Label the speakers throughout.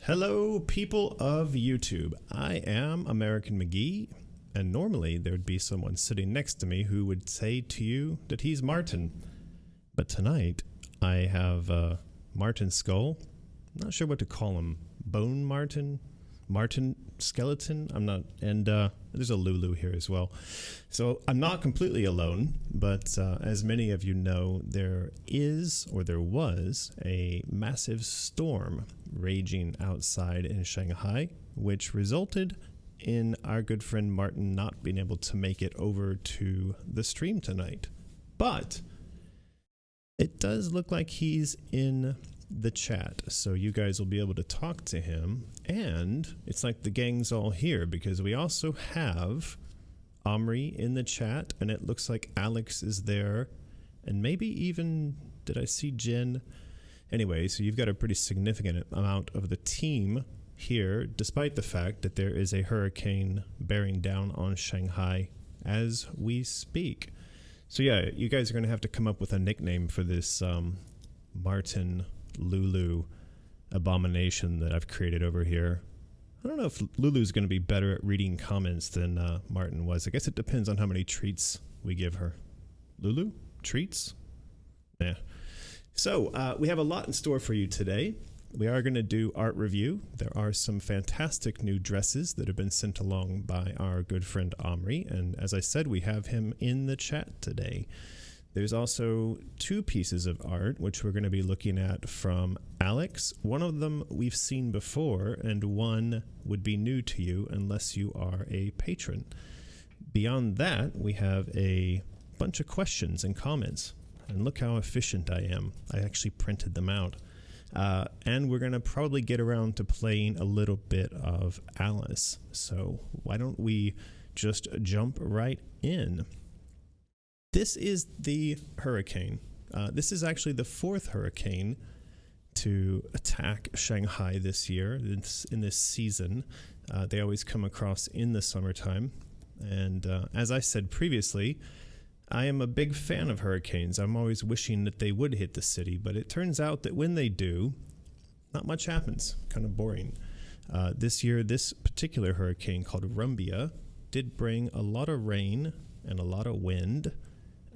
Speaker 1: Hello, people of YouTube. I am American McGee, and normally there would be someone sitting next to me who would say to you that he's Martin. But tonight, I have Martin Skull. I'm not sure what to call him. Bone Martin? Martin Skeleton? I'm not. And there's a Lulu here as well. So I'm not completely alone, but as many of you know, there was a massive storm raging outside in Shanghai, which resulted in our good friend Martin not being able to make it over to the stream tonight. But it does look like he's in the chat, so you guys will be able to talk to him, and it's like the gang's all here because we also have Omri in the chat, and it looks like Alex is there, and maybe even, did I see Jen? Anyway, so you've got a pretty significant amount of the team here, despite the fact that there is a hurricane bearing down on Shanghai as we speak. So yeah, you guys are going to have to come up with a nickname for this Martin Lulu abomination that I've created over here. I don't know if Lulu's going to be better at reading comments than Martin was. I guess it depends on how many treats we give her. Lulu? Treats? Yeah. So we have a lot in store for you today. We are going to do art review. There are some fantastic new dresses that have been sent along by our good friend Omri, and as I said, we have him in the chat today. There's also two pieces of art which we're going to be looking at from Alex. One of them we've seen before, and one would be new to you unless you are a patron. Beyond that, we have a bunch of questions and comments. And look how efficient I am. I actually printed them out. And we're going to probably get around to playing a little bit of Alice. So why don't we just jump right in? This is the hurricane. This is actually the fourth hurricane to attack Shanghai this year, in this season. They always come across in the summertime. And as I said previously, I am a big fan of hurricanes. I'm always wishing that they would hit the city, but it turns out that when they do, not much happens. Kind of boring. This year, this particular hurricane called Rumbia did bring a lot of rain and a lot of wind,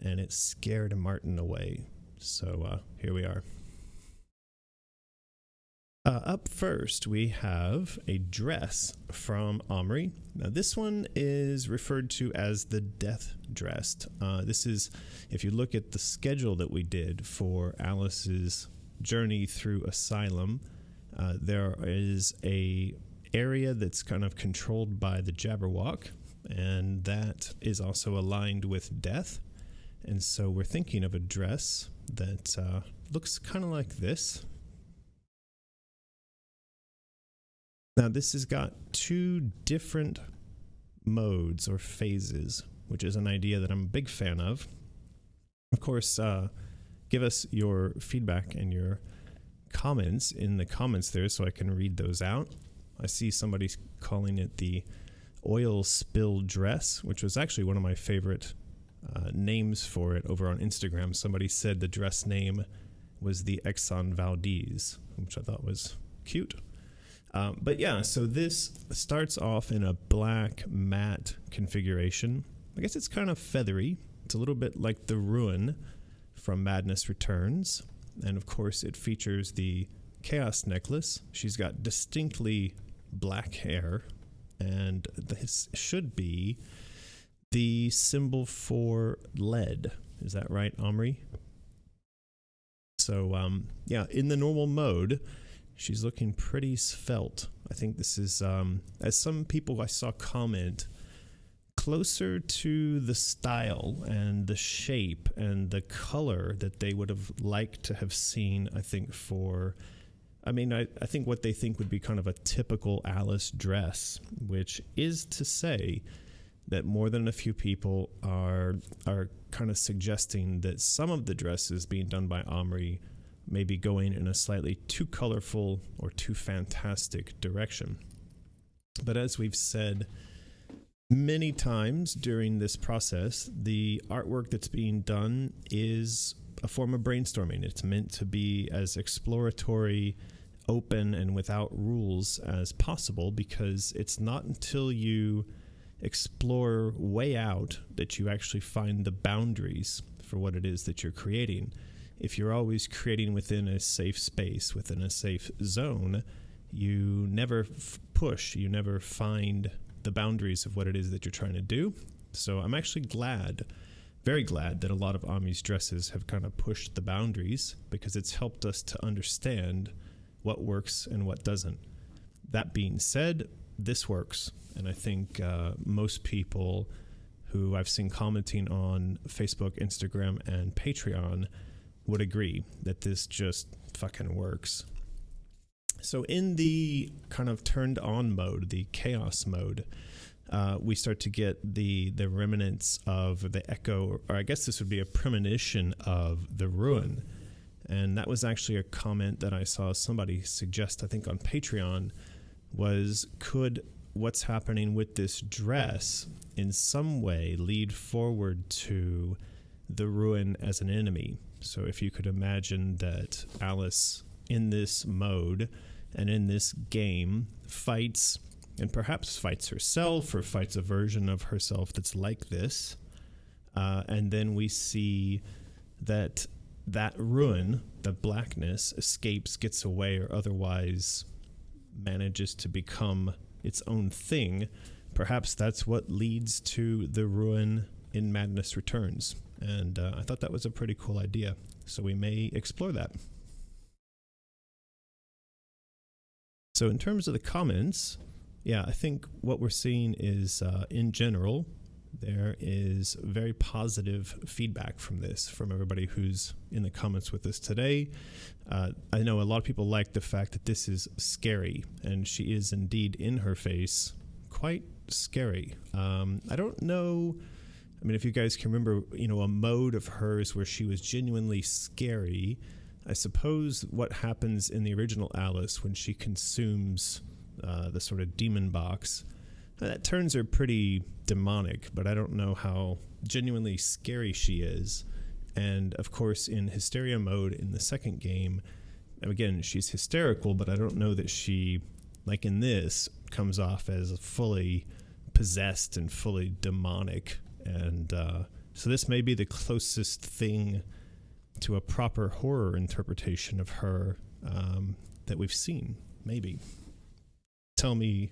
Speaker 1: and it scared Martin away. So here we are. Up first, we have a dress from Omri. Now, this one is referred to as the Death Dress. This is, if you look at the schedule that we did for Alice's journey through Asylum, there is a area that's kind of controlled by the Jabberwock, and that is also aligned with death. And so we're thinking of a dress that looks kind of like this. Now, this has got two different modes or phases, which is an idea that I'm a big fan of. Of course, give us your feedback and your comments in the comments there so I can read those out. I see somebody calling it the oil spill dress, which was actually one of my favorite names for it over on Instagram. Somebody said the dress name was the Exxon Valdez, which I thought was cute. But yeah, so this starts off in a black matte configuration. I guess it's kind of feathery. It's a little bit like the Ruin from Madness Returns. And of course, it features the Chaos Necklace. She's got distinctly black hair. And this should be the symbol for lead. Is that right, Omri? So, yeah, in the normal mode, she's looking pretty svelte. I think this is, as some people I saw comment, closer to the style and the shape and the color that they would have liked to have seen, I think, for... I mean, I think what they think would be kind of a typical Alice dress, which is to say that more than a few people are kind of suggesting that some of the dresses being done by Omri maybe going in a slightly too colorful or too fantastic direction. But as we've said many times during this process, the artwork that's being done is a form of brainstorming. It's meant to be as exploratory open and without rules as possible, because it's not until you explore way out that you actually find the boundaries for what it is that you're creating. If you're always creating within a safe space, within a safe zone, you never push, you never find the boundaries of what it is that you're trying to do. So I'm actually glad, very glad, that a lot of Ami's dresses have kind of pushed the boundaries, because it's helped us to understand what works and what doesn't. That being said, this works, and I think most people who I've seen commenting on Facebook, Instagram, and Patreon would agree that this just fucking works. So in the kind of turned on mode, the chaos mode, we start to get the remnants of the echo, or I guess this would be a premonition of the ruin. And that was actually a comment that I saw somebody suggest, I think on Patreon, was could what's happening with this dress in some way lead forward to the ruin as an enemy? So if you could imagine that Alice in this mode and in this game fights, and perhaps fights herself or fights a version of herself that's like this, and then we see that ruin, the blackness, escapes, gets away, or otherwise manages to become its own thing. Perhaps that's what leads to the ruin in Madness Returns. And I thought that was a pretty cool idea. So we may explore that. So in terms of the comments, yeah, I think what we're seeing is, in general, there is very positive feedback from this, from everybody who's in the comments with us today. I know a lot of people like the fact that this is scary, and she is indeed, in her face, quite scary. I don't know, I mean, if you guys can remember, a mode of hers where she was genuinely scary. I suppose what happens in the original Alice when she consumes the sort of demon box, that turns her pretty demonic, but I don't know how genuinely scary she is. And of course, in hysteria mode in the second game, again, she's hysterical, but I don't know that she, like in this, comes off as fully possessed and fully demonic. And so this may be the closest thing to a proper horror interpretation of her that we've seen, maybe. Tell me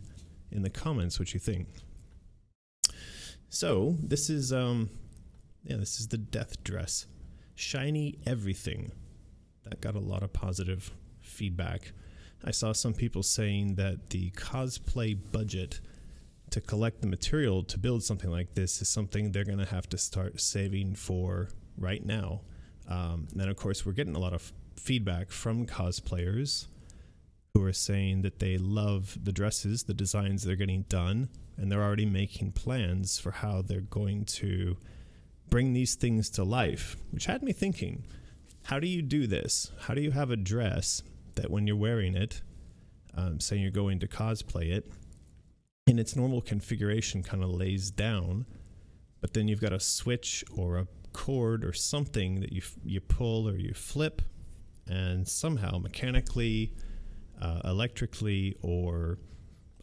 Speaker 1: in the comments what you think. So this is this is the death dress. Shiny everything. That got a lot of positive feedback. I saw some people saying that the cosplay budget to collect the material to build something like this is something they're going to have to start saving for right now. And of course, we're getting a lot of feedback from cosplayers who are saying that they love the dresses, the designs they're getting done, and they're already making plans for how they're going to bring these things to life, which had me thinking, how do you do this? How do you have a dress that when you're wearing it, say you're going to cosplay it, in its normal configuration kind of lays down, but then you've got a switch or a cord or something that you pull or you flip, and somehow mechanically, electrically, or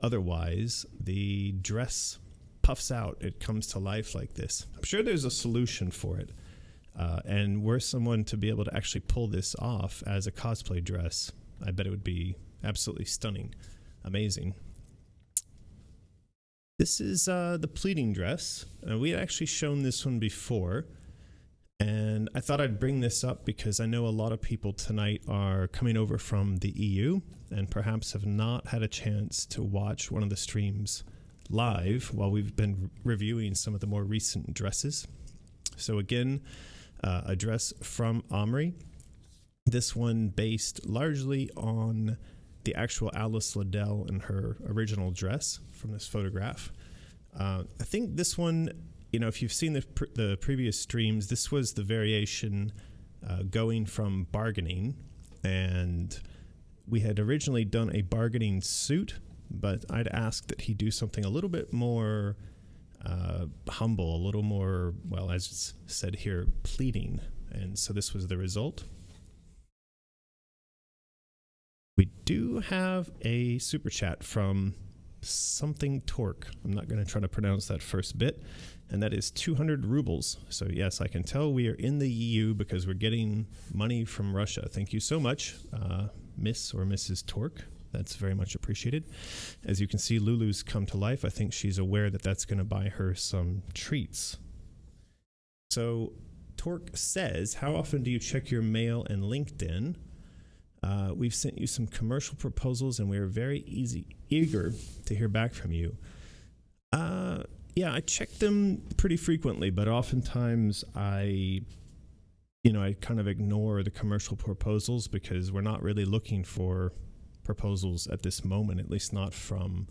Speaker 1: otherwise, the dress puffs out. It comes to life like this. I'm sure there's a solution for it. And were someone to be able to actually pull this off as a cosplay dress, I bet it would be absolutely stunning. Amazing. This is the Pleading dress. We had actually shown this one before, and I thought I'd bring this up because I know a lot of people tonight are coming over from the EU and perhaps have not had a chance to watch one of the streams live while we've been reviewing some of the more recent dresses. So again, a dress from Omri. This one based largely on the actual Alice Liddell in her original dress from this photograph. I think this one, if you've seen the previous streams, this was the variation going from bargaining, and we had originally done a bargaining suit, but I'd asked that he do something a little bit more humble, a little more, well, as it's said here, pleading, and so this was the result. We do have a super chat from something Torque. I'm not going to try to pronounce that first bit, and that is 200 rubles. So yes, I can tell we are in the EU because we're getting money from Russia. Thank you so much, Miss or Mrs. Torque. That's very much appreciated. As you can see, Lulu's come to life. I think she's aware that that's going to buy her some treats. So Torque says, how often do you check your mail and LinkedIn? We've sent you some commercial proposals, and we are very eager to hear back from you. Yeah, I check them pretty frequently, but oftentimes I kind of ignore the commercial proposals because we're not really looking for proposals at this moment, at least not from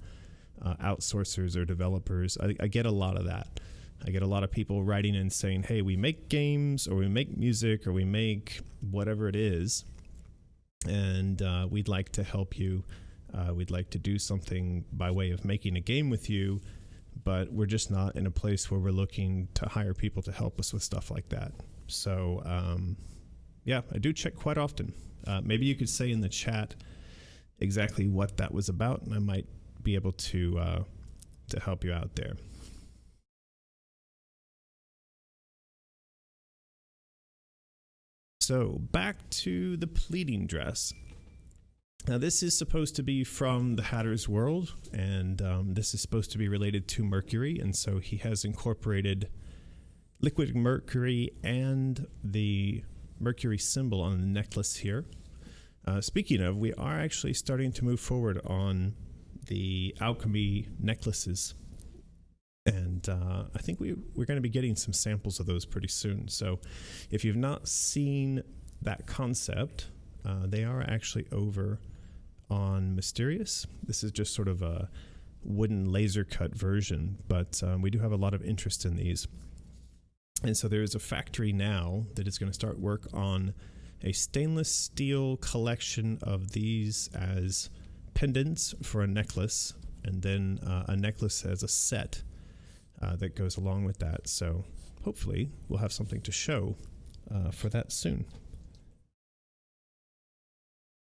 Speaker 1: outsourcers or developers. I get a lot of that. I get a lot of people writing in saying, hey, we make games, or we make music, or we make whatever it is, and we'd like to help you. We'd like to do something by way of making a game with you, but we're just not in a place where we're looking to hire people to help us with stuff like that. So, yeah, I do check quite often. Maybe you could say in the chat exactly what that was about, and I might be able to help you out there. So back to the Pleading dress. Now this is supposed to be from the Hatter's world, and this is supposed to be related to Mercury, and so he has incorporated liquid mercury and the Mercury symbol on the necklace here. Speaking of, we are actually starting to move forward on the Alchemy necklaces, and I think we're going to be getting some samples of those pretty soon. So if you've not seen that concept, they are actually over on Mysterious. This is just sort of a wooden laser cut version, but we do have a lot of interest in these. And so there is a factory now that is going to start work on a stainless steel collection of these as pendants for a necklace, and then a necklace as a set that goes along with that. So hopefully we'll have something to show for that soon.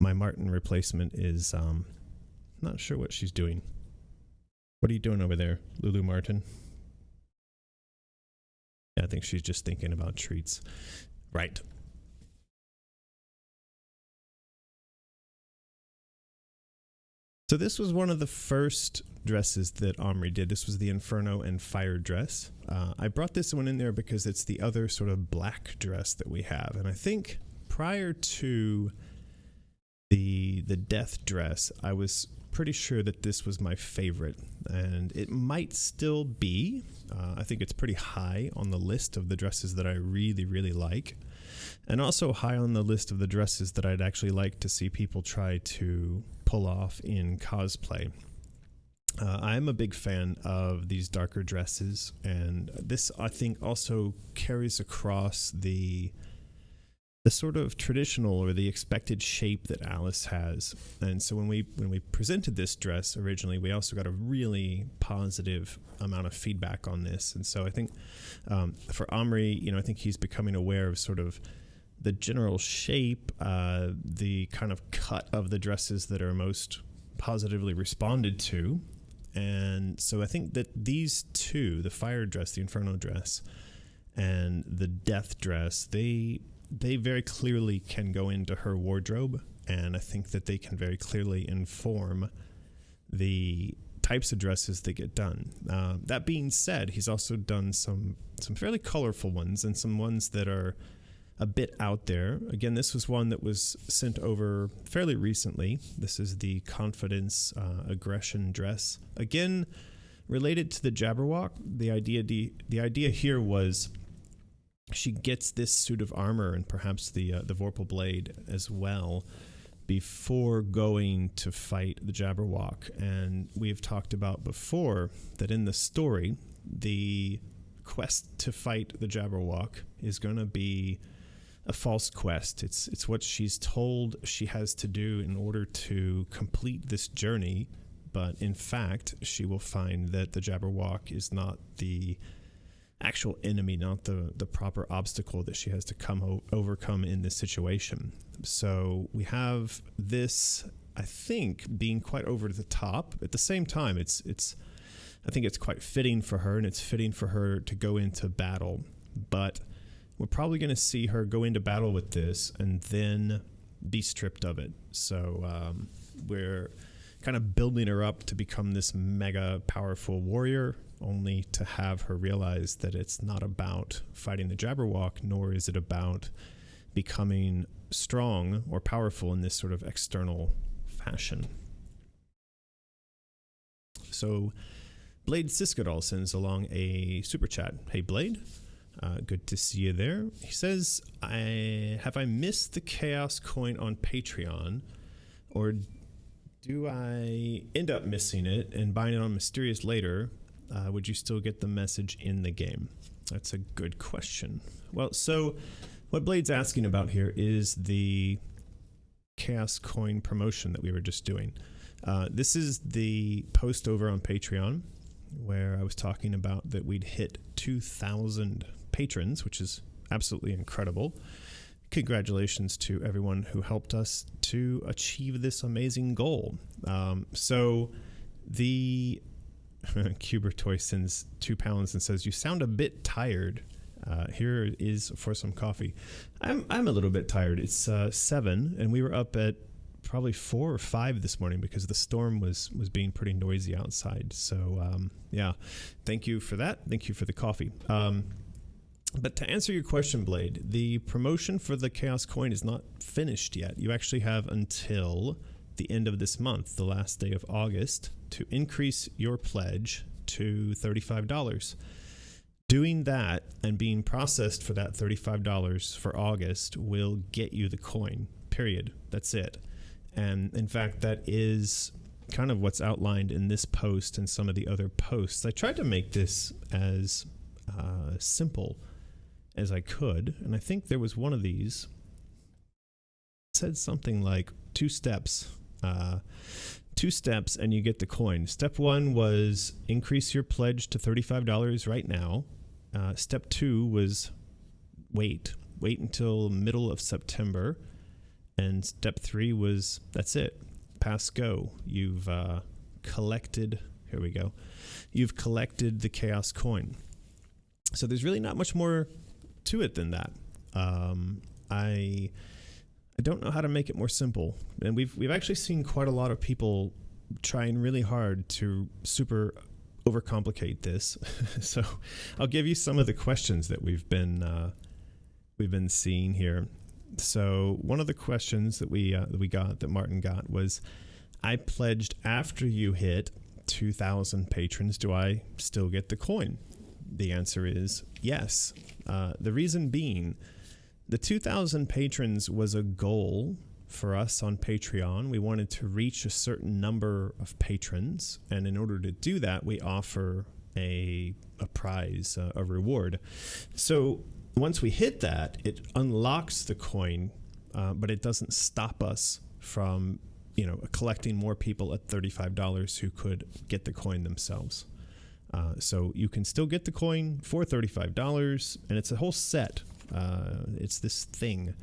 Speaker 1: My Martin replacement is not sure what she's doing. What are you doing over there, Lulu Martin? Yeah, I think she's just thinking about treats. Right. So this was one of the first dresses that Omri did. This was the Inferno and Fire dress. I brought this one in there because it's the other sort of black dress that we have. And I think prior to the Death dress, I was pretty sure that this was my favorite. And it might still be. I think it's pretty high on the list of the dresses that I really, really like. And also high on the list of the dresses that I'd actually like to see people try to pull off in cosplay. I'm a big fan of these darker dresses, and this I think also carries across the sort of traditional or the expected shape that Alice has. And so when we presented this dress originally, we also got a really positive amount of feedback on this. And so I think for Omri, I think he's becoming aware of sort of the general shape, the kind of cut of the dresses that are most positively responded to. And so I think that these two, the Fire dress, the Inferno dress, and the Death dress, they very clearly can go into her wardrobe, and I think that they can very clearly inform the types of dresses that get done. That being said, he's also done some fairly colorful ones and some ones that are a bit out there. Again, this was one that was sent over fairly recently. This is the Confidence Aggression dress. Again, related to the Jabberwock, the idea here was she gets this suit of armor and perhaps the Vorpal blade as well before going to fight the Jabberwock. And we've talked about before that in the story, the quest to fight the Jabberwock is going to be a false quest. It's what she's told she has to do in order to complete this journey, but in fact, she will find that the Jabberwock is not the actual enemy, not the proper obstacle that she has to overcome in this situation. So we have this I think, being quite over the top. At the same time, I think it's quite fitting for her, and it's fitting for her to go into battle. But we're probably going to see her go into battle with this and then be stripped of it. So we're kind of building her up to become this mega powerful warrior, only to have her realize that it's not about fighting the Jabberwock, nor is it about becoming strong or powerful in this sort of external fashion. So Blade Siskadal sends along a super chat. Hey Blade, good to see you there. He says, have I missed the Chaos Coin on Patreon, or do I end up missing it and buying it on Mysterious later? Would you still get the message in the game? That's a good question. Well, so what Blade's asking about here is the Chaos Coin promotion that we were just doing. This is the post over on Patreon where I was talking about that we'd hit 2,000 patrons, which is absolutely incredible. Congratulations to everyone who helped us to achieve this amazing goal. So the Cubertoy sends £2 and says, "You sound a bit tired. Here is for some coffee." I'm a little bit tired. It's 7, and we were up at probably 4 or 5 this morning because the storm was being pretty noisy outside. So yeah, thank you for that. Thank you for the coffee. But to answer your question, Blade, the promotion for the Chaos Coin is not finished yet. You actually have until the end of this month, the last day of August, to increase your pledge to $35. Doing that and being processed for that $35 for August will get you the coin, period. That's it. And in fact, that is kind of what's outlined in this post and some of the other posts. I tried to make this as simple as I could, and I think there was one of these that said something like 2 steps. 2 steps and you get the coin. Step 1 was increase your pledge to $35 right now. Step 2 was wait until middle of September. And step 3 was, that's it, pass go. You've collected, here we go, you've collected the Chaos Coin. So there's really not much more to it than that. I don't know how to make it more simple. And we've actually seen quite a lot of people trying really hard to super overcomplicate this. So I'll give you some of the questions that we've been seeing here. So one of the questions that that Martin got was, I pledged after you hit 2,000 patrons. Do I still get the coin? The answer is yes. The reason being, the 2,000 patrons was a goal for us on Patreon. We wanted to reach a certain number of patrons, and in order to do that, we offer a prize, a reward. So once we hit that, it unlocks the coin, but it doesn't stop us from, collecting more people at $35 who could get the coin themselves. So you can still get the coin for $35, and it's a whole set. It's this thing.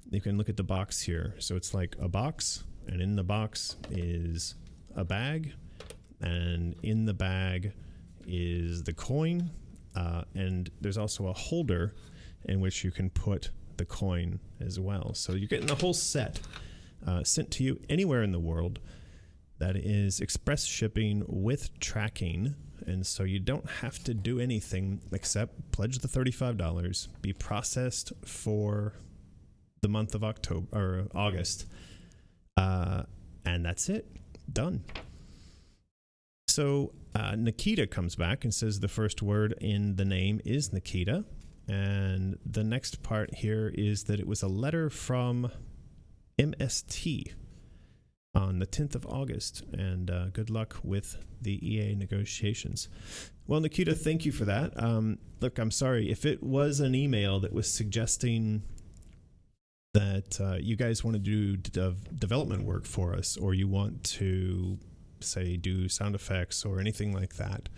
Speaker 1: You can look at the box here. So it's like a box, and in the box is a bag, and in the bag is the coin, and there's also a holder in which you can put the coin as well. So you're getting the whole set sent to you anywhere in the world. That is express shipping with tracking, and so you don't have to do anything except pledge the $35, be processed for the month of August, and that's it. Done. So Nikita comes back and says the first word in the name is Nikita, and the next part here is that it was a letter from MST on the 10th of August, and good luck with the EA negotiations. Well, Nikita, thank you for that. Look, I'm sorry if it was an email that was suggesting that you guys want to do development work for us, or you want to, say, do sound effects or anything like that.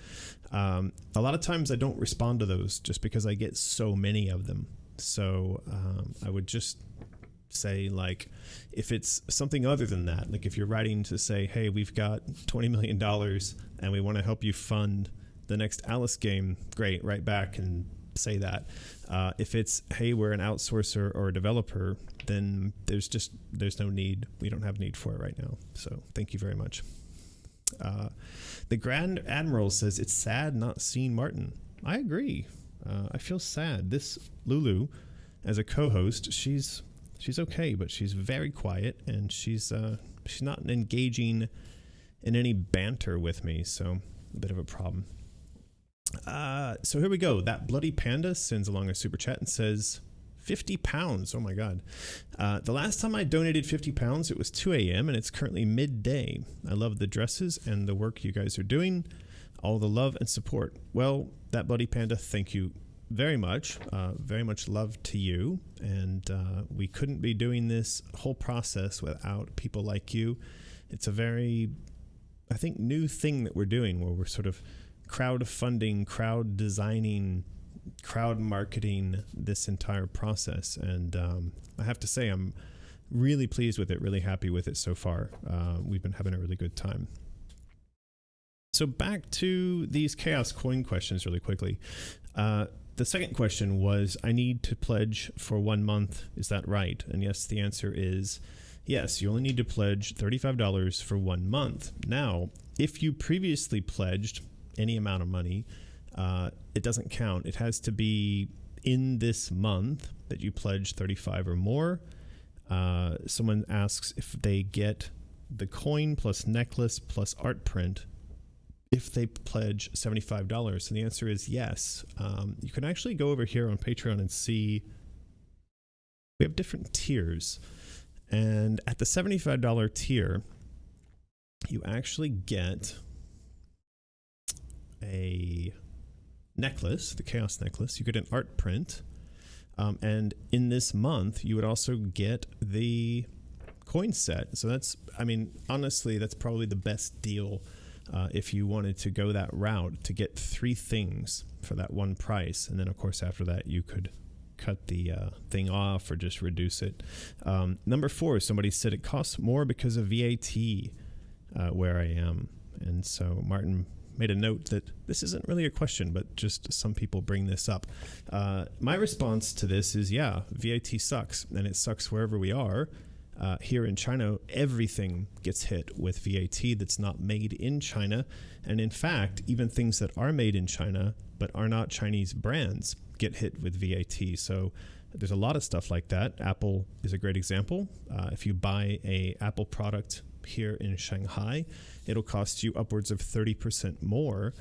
Speaker 1: A lot of times I don't respond to those just because I get so many of them. So I would just say, like, if it's something other than that, like if you're writing to say, hey, we've got $20 million and we want to help you fund the next Alice game, great, write back and say that. If it's, hey, we're an outsourcer or a developer, then there's no need. We don't have need for it right now. So thank you very much. The Grand Admiral says it's sad not seeing Martin. I agree. I feel sad. This Lulu, as a co-host, she's okay, but she's very quiet, and she's not engaging in any banter with me, so a bit of a problem. So here we go. That Bloody Panda sends along a super chat and says, 50 pounds. Oh my God. The last time I donated 50 pounds, it was 2 a.m. and it's currently midday. I love the dresses and the work you guys are doing. All the love and support. Well, that Bloody Panda, thank you very much. Very much love to you. And we couldn't be doing this whole process without people like you. It's a very, I think, new thing that we're doing, where we're sort of crowdfunding, crowd designing, crowd marketing this entire process. And I have to say, I'm really pleased with it, really happy with it so far. We've been having a really good time. So back to these Chaos Coin questions really quickly. The second question was, I need to pledge for 1 month. Is that right? And yes, the answer is yes. You only need to pledge $35 for 1 month. Now, if you previously pledged any amount of money, it doesn't count. It has to be in this month that you pledge 35 or more. Someone asks if they get the coin plus necklace plus art print if they pledge $75. And the answer is yes. You can actually go over here on Patreon and see we have different tiers. And at the $75 tier, you actually get a necklace, the Chaos necklace. You get an art print. And in this month, you would also get the coin set. So that's, I mean, honestly, that's probably the best deal if you wanted to go that route, to get 3 things for that one price. And then, of course, after that, you could cut the thing off or just reduce it. Number 4, somebody said it costs more because of VAT where I am. And so Martin made a note that this isn't really a question, but just some people bring this up. My response to this is, yeah, VAT sucks, and it sucks wherever we are. Here in China, everything gets hit with VAT that's not made in China. And in fact, even things that are made in China but are not Chinese brands get hit with VAT. So there's a lot of stuff like that. Apple is a great example. If you buy a Apple product here in Shanghai, it'll cost you upwards of 30% more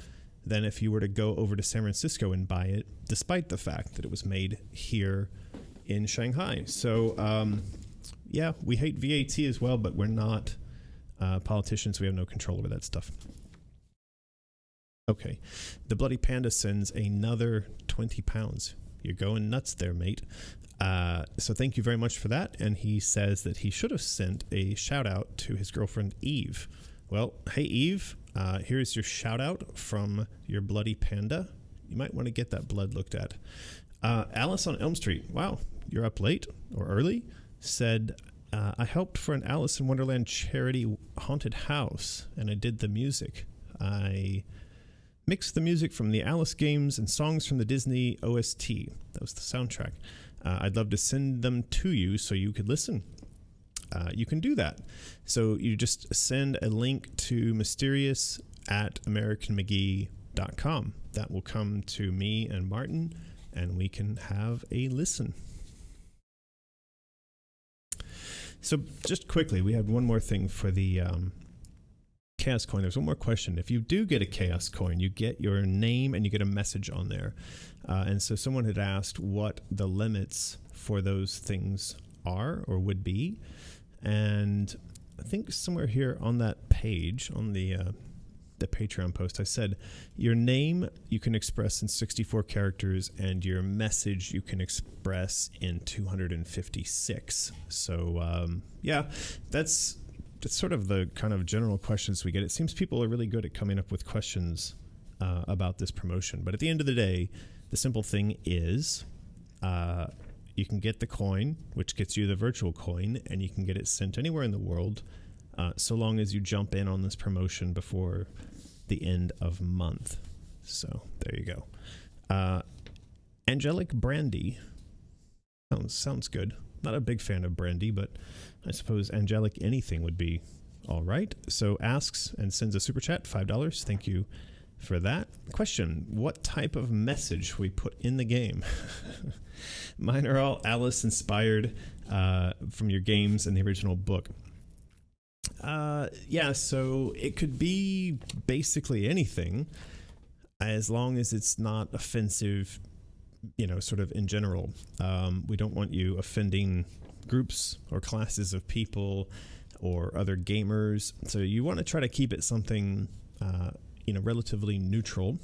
Speaker 1: than if you were to go over to San Francisco and buy it, despite the fact that it was made here in Shanghai. So, yeah, we hate VAT as well, but we're not politicians. We have no control over that stuff. Okay, the Bloody Panda sends another 20 pounds. You're going nuts there, mate. So thank you very much for that. And he says that he should have sent a shout out to his girlfriend, Eve. Well, hey, Eve, here's your shout out from your Bloody Panda. You might want to get that blood looked at. Alice on Elm Street. Wow, you're up late or early. Said, I helped for an Alice in Wonderland charity haunted house, and I did the music. I mixed the music from the Alice games and songs from the Disney OST. That was the soundtrack. I'd love to send them to you so you could listen. You can do that. So you just send a link to mysterious@americanmcgee.com. That will come to me and Martin, and we can have a listen. So just quickly, we have one more thing for the Chaos Coin. There's one more question. If you do get a Chaos Coin, you get your name and you get a message on there. And so someone had asked what the limits for those things are or would be. And I think somewhere here on that page, on the Patreon post, I said your name you can express in 64 characters and your message you can express in 256. So yeah, that's sort of the kind of general questions we get. It seems people are really good at coming up with questions about this promotion. But at the end of the day, the simple thing is you can get the coin, which gets you the virtual coin, and you can get it sent anywhere in the world, so long as you jump in on this promotion before the end of month. So there you go. Angelic Brandy. Sounds good. Not a big fan of brandy, but I suppose angelic anything would be all right. So asks and sends a super chat, $5. Thank you for that. Question: what type of message we put in the game? Mine are all Alice inspired from your games and the original book. Yeah, so it could be basically anything, as long as it's not offensive, sort of in general. We don't want you offending groups or classes of people or other gamers. So you want to try to keep it something, relatively neutral.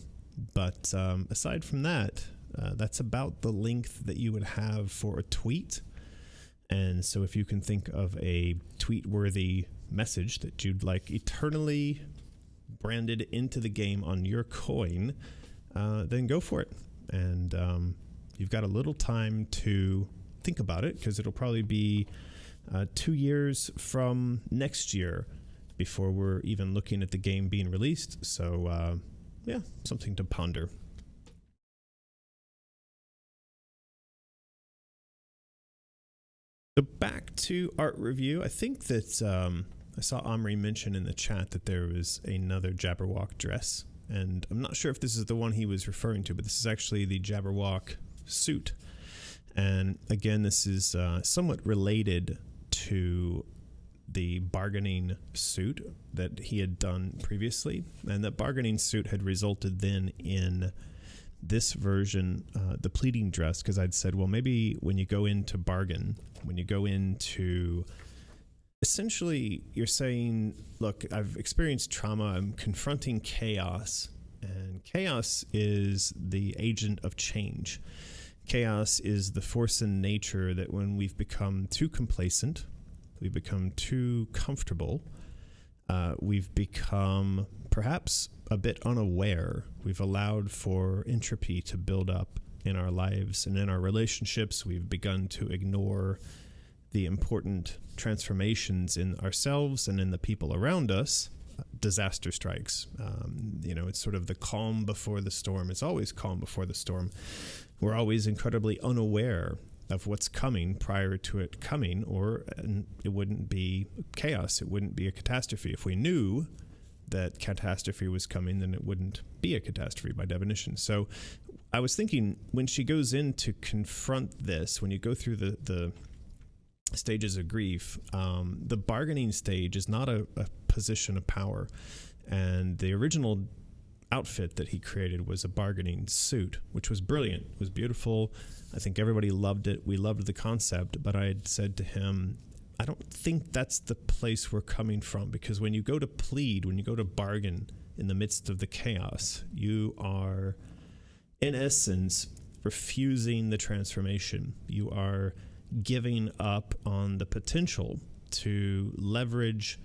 Speaker 1: But aside from that, that's about the length that you would have for a tweet. And so if you can think of a tweet-worthy message that you'd like eternally branded into the game on your coin, then go for it. And you've got a little time to think about it, because it'll probably be 2 years from next year before we're even looking at the game being released. So, yeah, something to ponder. So back to art review. I think that I saw Omri mention in the chat that there was another Jabberwock dress. And I'm not sure if this is the one he was referring to, but this is actually the Jabberwock suit. And again, this is somewhat related to the bargaining suit that he had done previously. And that bargaining suit had resulted then in this version, the pleading dress, because I'd said, well, maybe when you go into bargain, when you go into... Essentially, you're saying, look, I've experienced trauma, I'm confronting chaos, and chaos is the agent of change. Chaos is the force in nature that when we've become too complacent, we've become too comfortable, we've become perhaps a bit unaware, we've allowed for entropy to build up in our lives and in our relationships, we've begun to ignore the important transformations in ourselves and in the people around us. Disaster strikes. It's sort of the calm before the storm. It's always calm before the storm. We're always incredibly unaware of what's coming prior to it coming, and it wouldn't be chaos. It wouldn't be a catastrophe. If we knew that catastrophe was coming, then it wouldn't be a catastrophe by definition. So I was thinking, when she goes in to confront this, when you go through the stages of grief, the bargaining stage is not a position of power, and the original outfit that he created was a bargaining suit, which was brilliant. It was beautiful. I think everybody loved it. We loved the concept, but I had said to him, I don't think that's the place we're coming from, because when you go to plead, when you go to bargain in the midst of the chaos, you are in essence refusing the transformation. You are giving up on the potential to leverage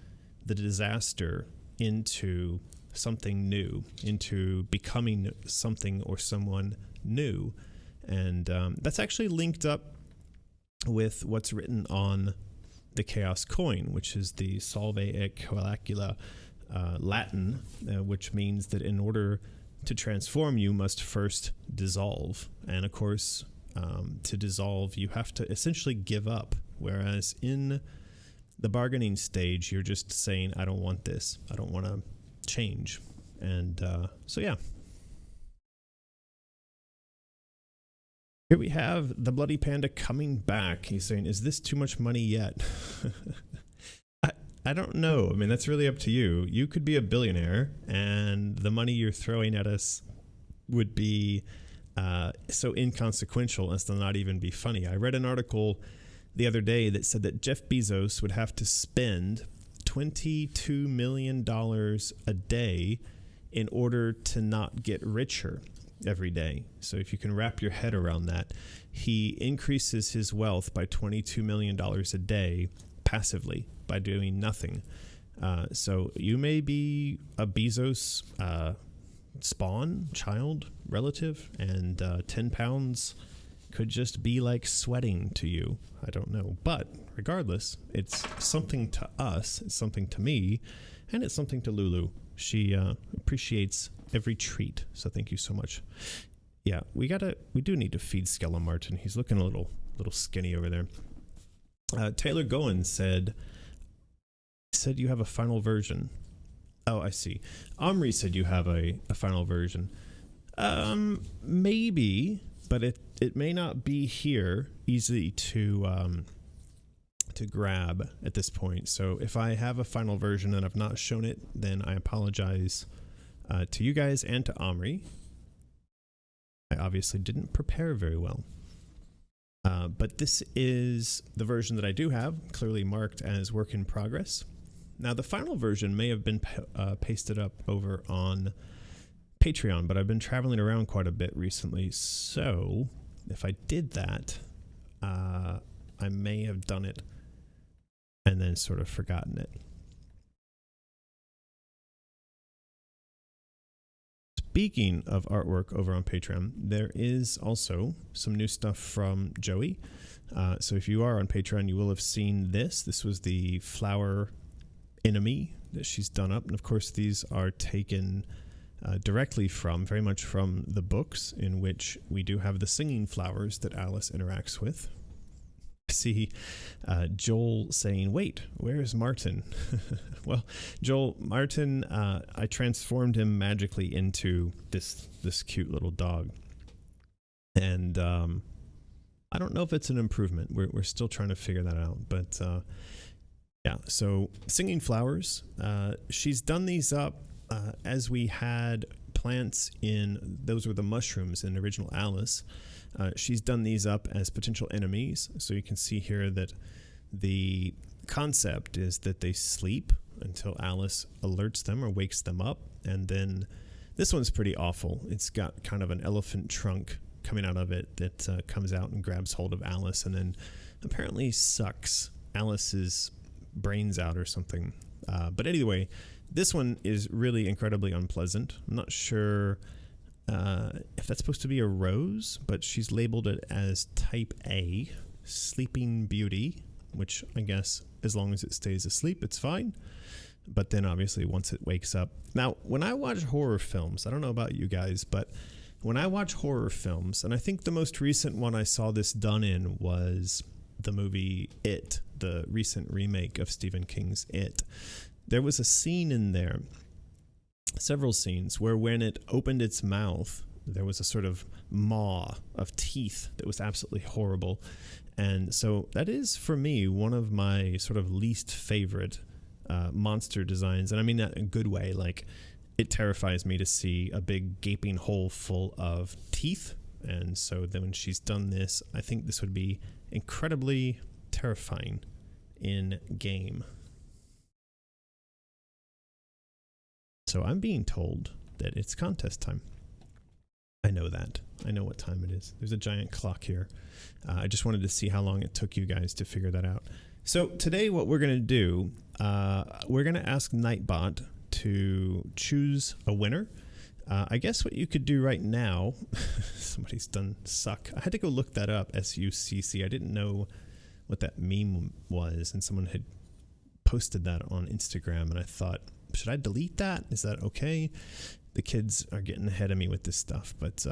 Speaker 1: the disaster into something new, into becoming something or someone new. And that's actually linked up with what's written on the Chaos coin, which is the Salve et Coagula Latin, which means that in order to transform, you must first dissolve. And of course, to dissolve, you have to essentially give up. Whereas in the bargaining stage, you're just saying, I don't want this. I don't want to change. And so, yeah. Here we have the Bloody Panda coming back. He's saying, is this too much money yet? I don't know. I mean, that's really up to you. You could be a billionaire, and the money you're throwing at us would be so inconsequential as to not even be funny. I read an article the other day that said that Jeff Bezos would have to spend $22 million a day in order to not get richer every day. So if you can wrap your head around that, he increases his wealth by $22 million a day passively by doing nothing. So you may be a Bezos spawn, child, relative, and 10 pounds could just be like sweating to you. I don't know. But regardless, it's something to us, it's something to me, and it's something to Lulu. She appreciates every treat, so thank you so much. Yeah, we do need to feed Skella Martin. He's looking a little skinny over there. Taylor Goen said you have a final version. Oh, I see. Omri said you have a final version. Maybe, but it may not be here easily to grab at this point. So if I have a final version and I've not shown it, then I apologize to you guys and to Omri. I obviously didn't prepare very well. But this is the version that I do have, clearly marked as work in progress. Now, the final version may have been pasted up over on Patreon, but I've been traveling around quite a bit recently, so if I did that, I may have done it and then sort of forgotten it. Speaking of artwork over on Patreon, there is also some new stuff from Joey. So if you are on Patreon, you will have seen this. This was the flower enemy that she's done up. And of course, these are taken directly very much from the books, in which we do have the singing flowers that Alice interacts with. I see Joel saying, wait, where's Martin? Well, Joel, Martin, I transformed him magically into this cute little dog. And I don't know if it's an improvement. We're still trying to figure that out. But yeah, so singing flowers. She's done these up as we had plants in, those were the mushrooms in original Alice. She's done these up as potential enemies. So you can see here that the concept is that they sleep until Alice alerts them or wakes them up. And then this one's pretty awful. It's got kind of an elephant trunk coming out of it that comes out and grabs hold of Alice and then apparently sucks Alice's brains out or something. But anyway, this one is really incredibly unpleasant. I'm not sure if that's supposed to be a rose, but she's labeled it as type A, Sleeping Beauty, which I guess as long as it stays asleep, it's fine. But then obviously once it wakes up. Now, when I watch horror films, I don't know about you guys, but when I watch horror films, and I think the most recent one I saw this done in was the movie It, the recent remake of Stephen King's It. There was a scene in there, several scenes, where when it opened its mouth, there was a sort of maw of teeth that was absolutely horrible. And so that is, for me, one of my sort of least favorite monster designs. And I mean that in a good way. Like, it terrifies me to see a big gaping hole full of teeth. And so then when she's done this, I think this would be incredibly terrifying in game. So I'm being told that it's contest time. I know that. I know what time it is. There's a giant clock here. I just wanted to see how long it took you guys to figure that out. So today what we're going to do, we're going to ask Nightbot to choose a winner. I guess what you could do right now, somebody's done suck. I had to go look that up, SUCC. I didn't know what that meme was, and someone had posted that on Instagram, and I thought, should I delete that? Is that okay? The kids are getting ahead of me with this stuff, but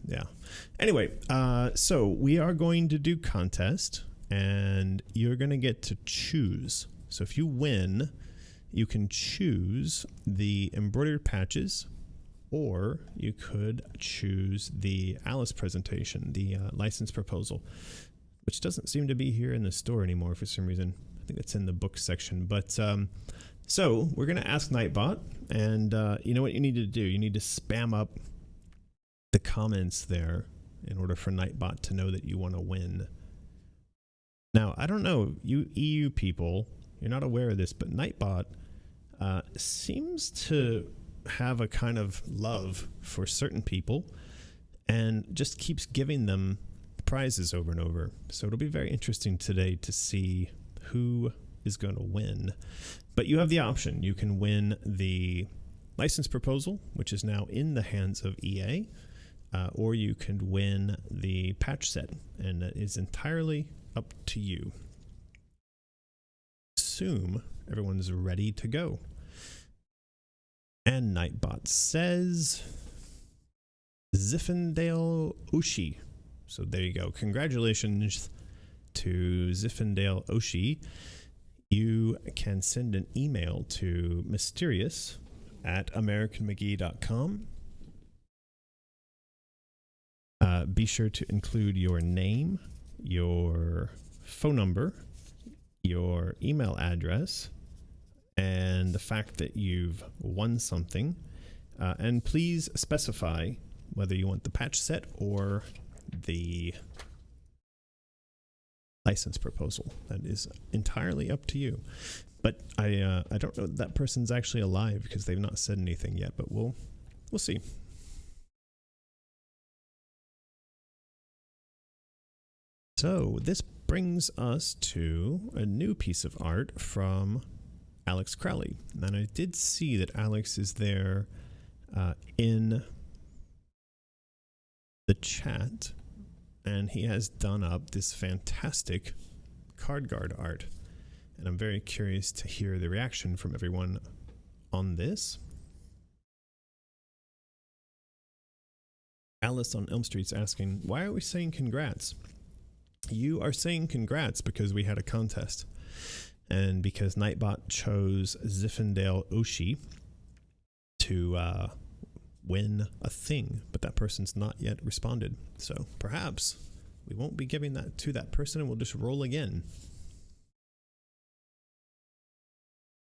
Speaker 1: yeah. Anyway, so we are going to do contest, and you're going to get to choose. So if you win, you can choose the embroidered patches, or you could choose the Alice presentation, the license proposal, which doesn't seem to be here in the store anymore for some reason. I think it's in the book section. But so we're going to ask Nightbot, and you know what you need to do? You need to spam up the comments there in order for Nightbot to know that you want to win. Now, I don't know, you EU people, you're not aware of this, but Nightbot seems to have a kind of love for certain people and just keeps giving them prizes over and over. So it'll be very interesting today to see who is going to win. But you have the option. You can win the license proposal, which is now in the hands of EA. or you can win the patch set, and that is entirely up to you. Assume everyone's ready to go. And Nightbot says Zinfandel Oshi. So there you go. Congratulations to Zinfandel Oshi. You can send an email to mysterious@americanmcgee.com. Be sure to include your name, your phone number, your email address, and the fact that you've won something. And please specify whether you want the patch set or the license proposal. That is entirely up to you. But I don't know that person's actually alive because they've not said anything yet, but we'll see. So this brings us to a new piece of art from Alex Crowley. And I did see that Alex is there in the chat, and he has done up this fantastic card guard art. And I'm very curious to hear the reaction from everyone on this. Alice on Elm Street's asking, why are we saying congrats? You are saying congrats because we had a contest, and because Nightbot chose Zinfandel Oshi to win a thing, but that person's not yet responded. So perhaps we won't be giving that to that person, and we'll just roll again.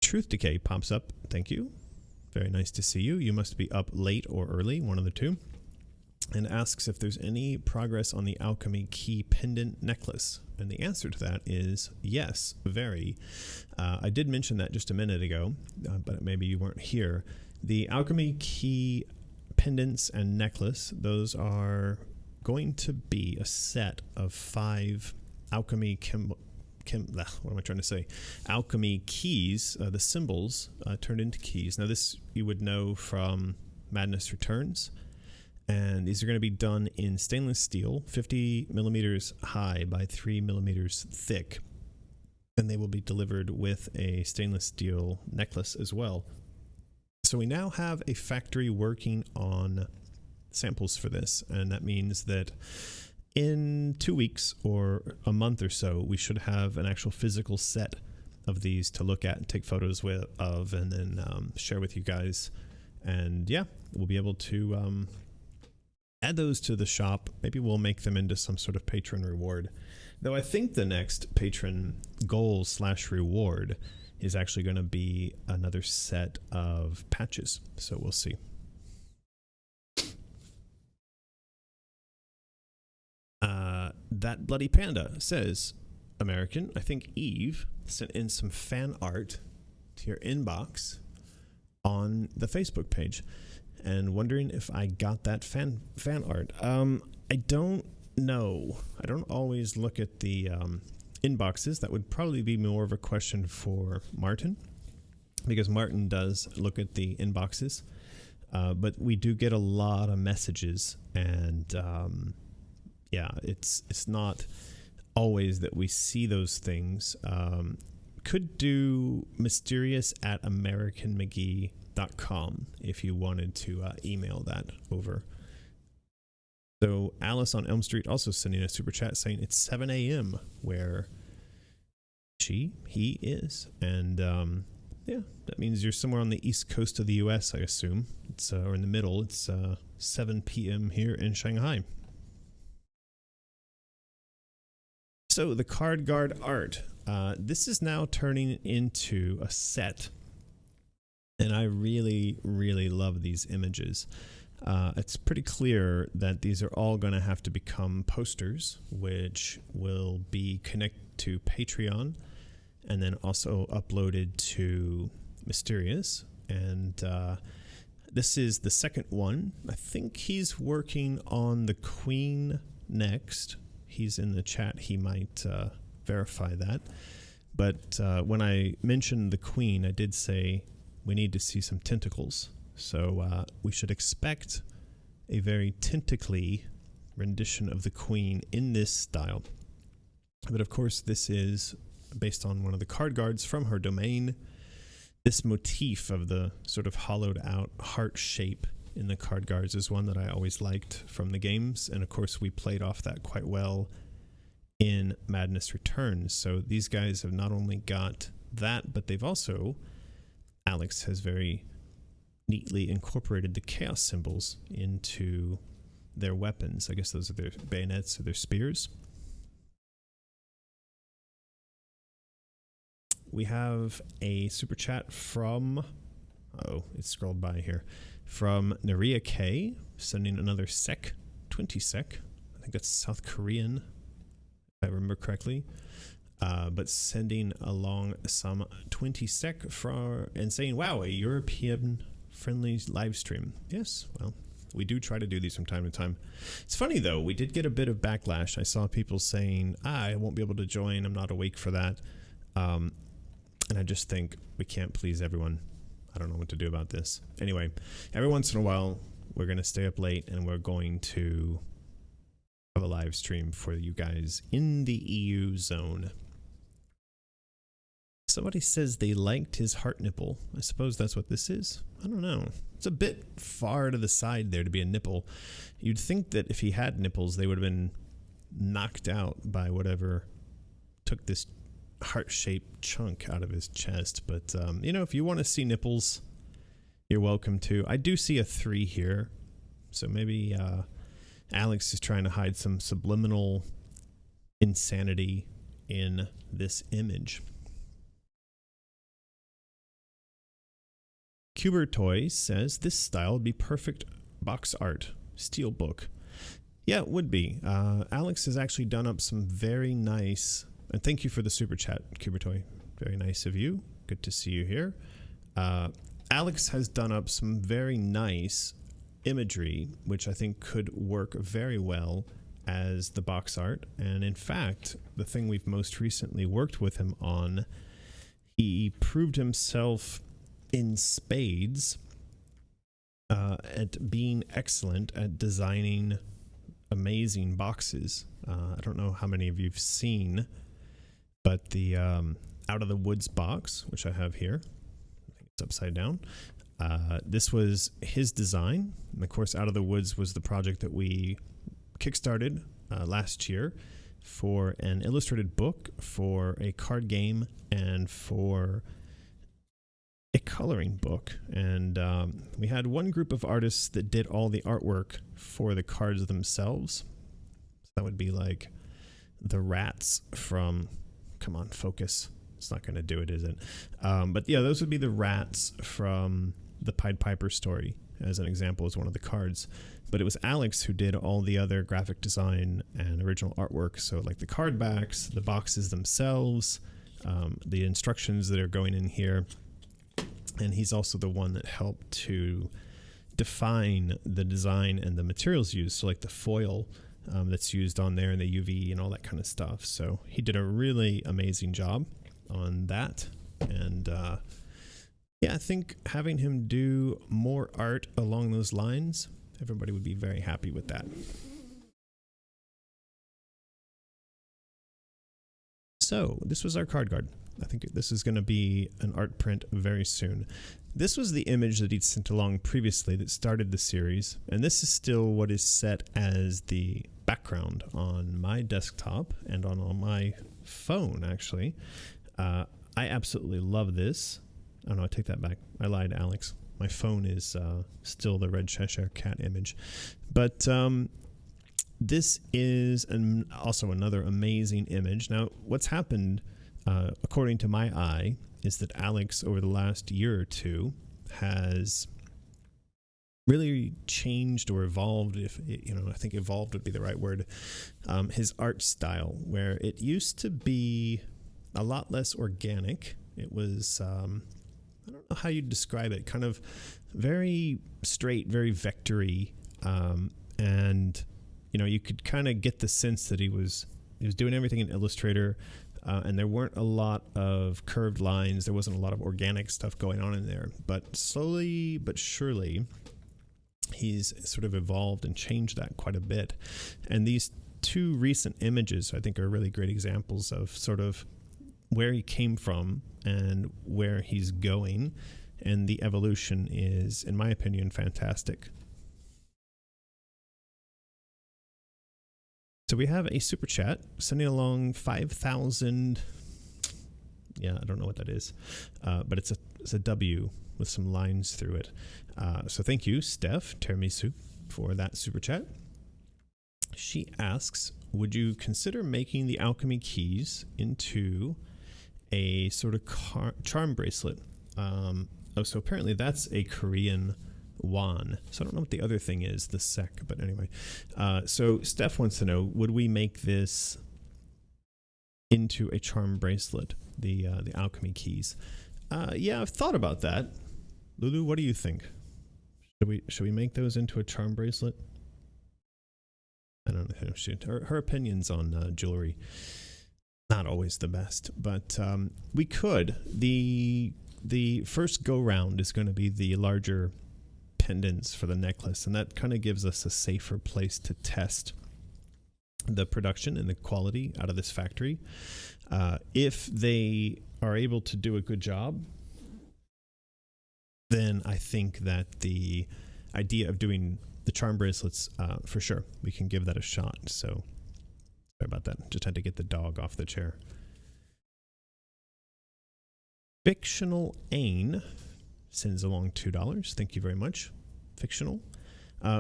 Speaker 1: Truth Decay pops up. Thank you. Very nice to see you. You must be up late or early, one of the two. And asks if there's any progress on the Alchemy key pendant necklace. And the answer to that is yes, very. I did mention that just a minute ago, but maybe you weren't here. The Alchemy key pendants and necklace, those are going to be a set of 5 Alchemy Alchemy keys, the symbols turned into keys. Now this you would know from Madness Returns. And these are going to be done in stainless steel, 50 millimeters high by 3 millimeters thick. And they will be delivered with a stainless steel necklace as well. So we now have a factory working on samples for this. And that means that in 2 weeks or a month or so, we should have an actual physical set of these to look at and take photos of, and then share with you guys. And yeah, we'll be able to add those to the shop. Maybe we'll make them into some sort of patron reward. Though I think the next patron goal / reward is actually going to be another set of patches. So we'll see. That Bloody Panda says, American, I think Eve sent in some fan art to your inbox on the Facebook page. And wondering if I got that fan art. I don't know. I don't always look at the inboxes. That would probably be more of a question for Martin, because Martin does look at the inboxes. But we do get a lot of messages, and yeah, it's not always that we see those things. Could do mysterious@americanmcgee.com if you wanted to email that over. So Alice on Elm Street also sending a super chat saying it's 7 a.m. where he is. And yeah, that means you're somewhere on the east coast of the US, I assume. It's or in the middle. It's 7 p.m. here in Shanghai. So the card guard art. This is now turning into a set. And I really, really love these images. It's pretty clear that these are all going to have to become posters, which will be connected to Patreon and then also uploaded to Mysterious. And this is the second one. I think he's working on the Queen next. He's in the chat. He might verify that. But when I mentioned the Queen, I did say we need to see some tentacles. So we should expect a very tentacly rendition of the Queen in this style. But of course, this is based on one of the card guards from her domain. This motif of the sort of hollowed out heart shape in the card guards is one that I always liked from the games, and of course we played off that quite well in Madness Returns. So these guys have not only got that, but they've also, Alex has very neatly incorporated the chaos symbols into their weapons. I guess those are their bayonets or their spears. We have a super chat from, oh, it's scrolled by here, from Naria K, sending another sec, 20 sec. I think that's South Korean, if I remember correctly. But sending along some 20 sec and saying, wow, a European friendly live stream. Yes, well, we do try to do these from time to time. It's funny though, we did get a bit of backlash. I saw people saying, I won't be able to join, I'm not awake for that. And I just think we can't please everyone. I don't know what to do about this. Anyway, every once in a while, we're going to stay up late and we're going to have a live stream for you guys in the EU zone. Somebody says they liked his heart nipple. I suppose that's what this is. I don't know. It's a bit far to the side there to be a nipple. You'd think that if he had nipples, they would have been knocked out by whatever took this heart-shaped chunk out of his chest. But, you know, if you want to see nipples, you're welcome to. I do see a 3 here. So maybe Alex is trying to hide some subliminal insanity in this image. Cubertoy says, this style would be perfect box art. Steelbook. Yeah, it would be. Alex has actually done up some very nice... And thank you for the super chat, Cubertoy. Very nice of you. Good to see you here. Alex has done up some very nice imagery, which I think could work very well as the box art. And in fact, the thing we've most recently worked with him on, he proved himself in spades at being excellent at designing amazing boxes. I don't know how many of you've seen, but the Out of the Woods box, which I have here, I think it's upside down. This was his design. And of course, Out of the Woods was the project that we kickstarted last year for an illustrated book, for a card game, and for a coloring book. And we had one group of artists that did all the artwork for the cards themselves. So that would be like the rats from... Come on, focus. It's not going to do it, is it? But yeah, those would be the rats from the Pied Piper story, as an example, as one of the cards. But it was Alex who did all the other graphic design and original artwork. So like the card backs, the boxes themselves, the instructions that are going in here. And he's also the one that helped to define the design and the materials used. So like the foil that's used on there and the UV and all that kind of stuff. So he did a really amazing job on that. And yeah, I think having him do more art along those lines, everybody would be very happy with that. So this was our card guard. I think this is going to be an art print very soon. This was the image that he'd sent along previously that started the series, and this is still what is set as the background on my desktop and on my phone, actually. I absolutely love this. Oh no, I take that back. I lied, Alex. My phone is still the red Cheshire cat image. But this is also another amazing image. Now, what's happened, according to my eye, is that Alex, over the last year or two, has really changed or evolved, I think evolved would be the right word, his art style, where it used to be a lot less organic. It was, I don't know how you'd describe it, kind of very straight, very vectory, and, you could kind of get the sense that he was doing everything in Illustrator, and there weren't a lot of curved lines. There wasn't a lot of organic stuff going on in there. But slowly but surely, he's sort of evolved and changed that quite a bit. And these two recent images, I think, are really great examples of sort of where he came from and where he's going. And the evolution is, in my opinion, fantastic. So we have a super chat sending along 5,000. Yeah, I don't know what that is, but it's a W with some lines through it. So thank you, Steph Tiramisu, for that super chat. She asks, would you consider making the Alchemy keys into a sort of charm bracelet? So apparently that's a Korean won. So I don't know what the other thing is, the sec, but anyway. So Steph wants to know, would we make this into a charm bracelet, the Alchemy keys? Yeah, I've thought about that. Lulu, what do you think? Should we make those into a charm bracelet? I don't know. Shoot, her opinions on jewelry, not always the best, but we could. The first go round is going to be the larger pendants for the necklace, and that kind of gives us a safer place to test the production and the quality out of this factory. If they are able to do a good job, then I think that the idea of doing the charm bracelets, for sure, we can give that a shot. So sorry about that. Just had to get the dog off the chair. Fictional Ain sends along $2. Thank you very much, Fictional.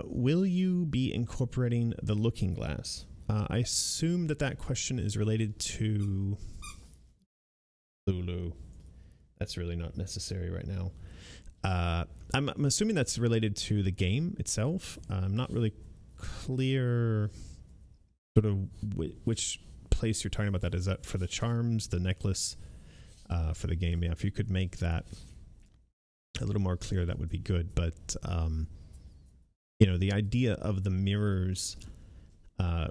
Speaker 1: Will you be incorporating the looking glass? I assume that question is related to Lulu. That's really not necessary right now. I'm assuming that's related to the game itself. I'm not really clear sort of which place you're talking about that. Is that for the charms, the necklace, for the game? Yeah, if you could make that a little more clear, that would be good. But the idea of the mirrors,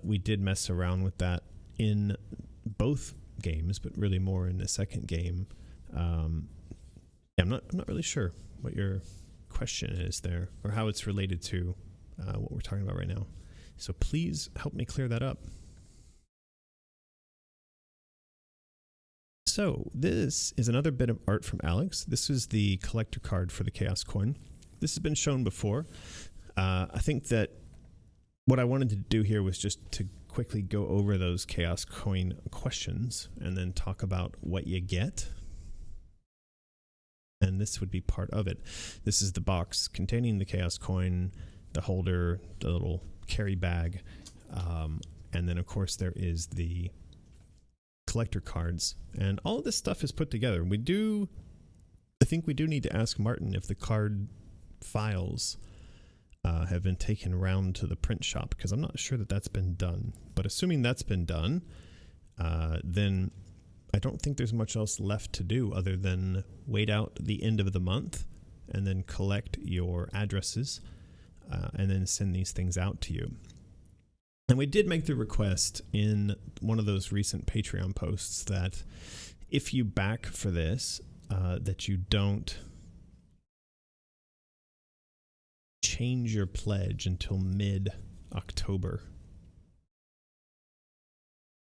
Speaker 1: we did mess around with that in both games, but really more in the second game. I'm not really sure what your question is there, or how it's related to what we're talking about right now. So please help me clear that up. So this is another bit of art from Alex. This is the collector card for the Chaos Coin. This has been shown before. I think that what I wanted to do here was just to quickly go over those Chaos Coin questions and then talk about what you get. And this would be part of it. This is the box containing the Chaos Coin, the holder, the little carry bag, and then of course there is the collector cards, and all of this stuff is put together. I think we do need to ask Martin if the card files have been taken around to the print shop, because I'm not sure that that's been done. But assuming that's been done, then I don't think there's much else left to do other than wait out the end of the month and then collect your addresses and then send these things out to you. And we did make the request in one of those recent Patreon posts that if you back for this, that you don't change your pledge until mid-October.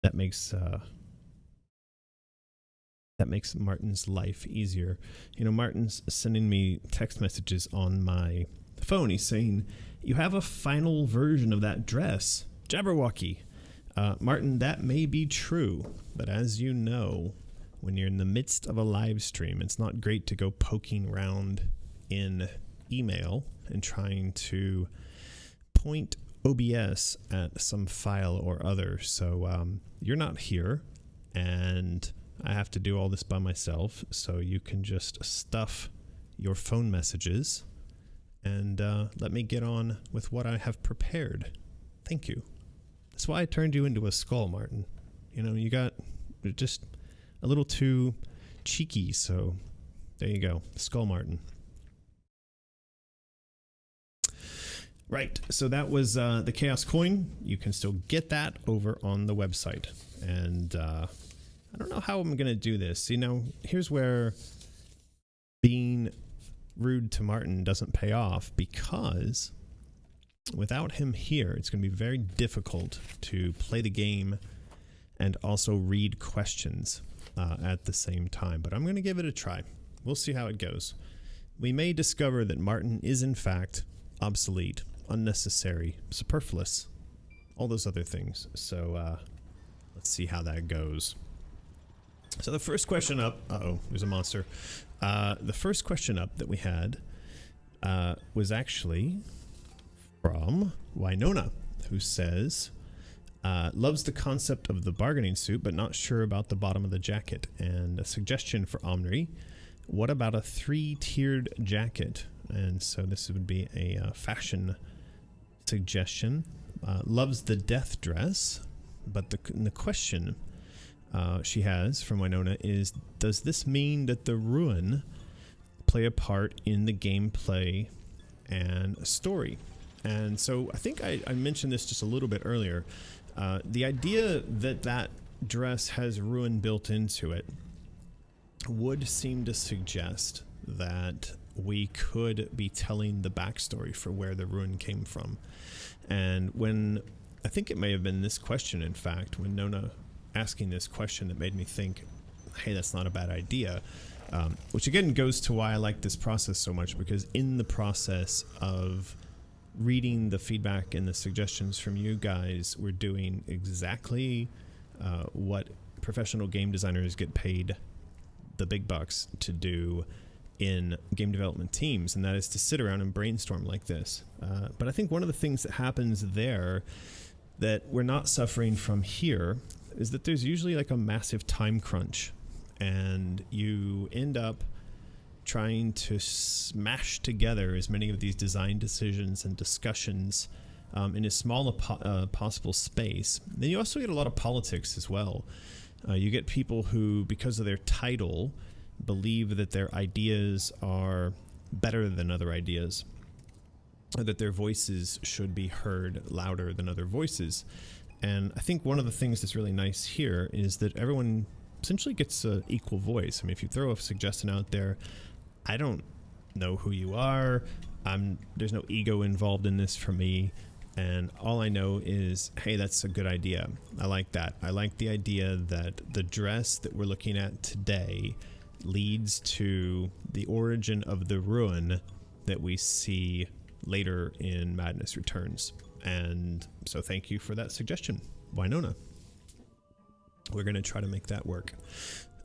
Speaker 1: That makes Martin's life easier. Martin's sending me text messages on my phone. He's saying, "You have a final version of that dress. Jabberwocky." Martin, that may be true, but as you know, when you're in the midst of a live stream, it's not great to go poking around in email and trying to point OBS at some file or other. So you're not here, and I have to do all this by myself, so you can just stuff your phone messages and let me get on with what I have prepared. Thank you. That's why I turned you into a skull, Martin. You got just a little too cheeky, so there you go. Skull Martin. Right, so that was the Chaos Coin. You can still get that over on the website. And I don't know how I'm going to do this. Here's where being rude to Martin doesn't pay off, because without him here, it's going to be very difficult to play the game and also read questions at the same time. But I'm going to give it a try. We'll see how it goes. We may discover that Martin is in fact obsolete, unnecessary, superfluous, all those other things. So let's see how that goes. So the first question up, there's a monster. The first question up that we had was actually from Winona, who says, loves the concept of the bargaining suit, but not sure about the bottom of the jacket. And a suggestion for Omri, what about a 3-tiered jacket? And so this would be a fashion suggestion. Loves the death dress, but the question she has from Winona is, does this mean that the ruin play a part in the gameplay and story? And so I think I mentioned this just a little bit earlier. The idea that that dress has ruin built into it would seem to suggest that we could be telling the backstory for where the ruin came from. And when, I think it may have been this question, in fact, when Nona asking this question, that made me think, hey, that's not a bad idea. Which again goes to why I like this process so much, because in the process of reading the feedback and the suggestions from you guys, we're doing exactly what professional game designers get paid the big bucks to do in game development teams, and that is to sit around and brainstorm like this. But I think one of the things that happens there that we're not suffering from here is that there's usually like a massive time crunch, and you end up trying to smash together as many of these design decisions and discussions in as small a possible space. Then you also get a lot of politics as well. You get people who, because of their title, believe that their ideas are better than other ideas, or that their voices should be heard louder than other voices. And I think one of the things that's really nice here is that everyone essentially gets an equal voice. I mean, if you throw a suggestion out there, I don't know who you are. There's no ego involved in this for me. And all I know is, hey, that's a good idea. I like that. I like the idea that the dress that we're looking at today leads to the origin of the ruin that we see later in Madness Returns. And so thank you for that suggestion, Winona. We're going to try to make that work.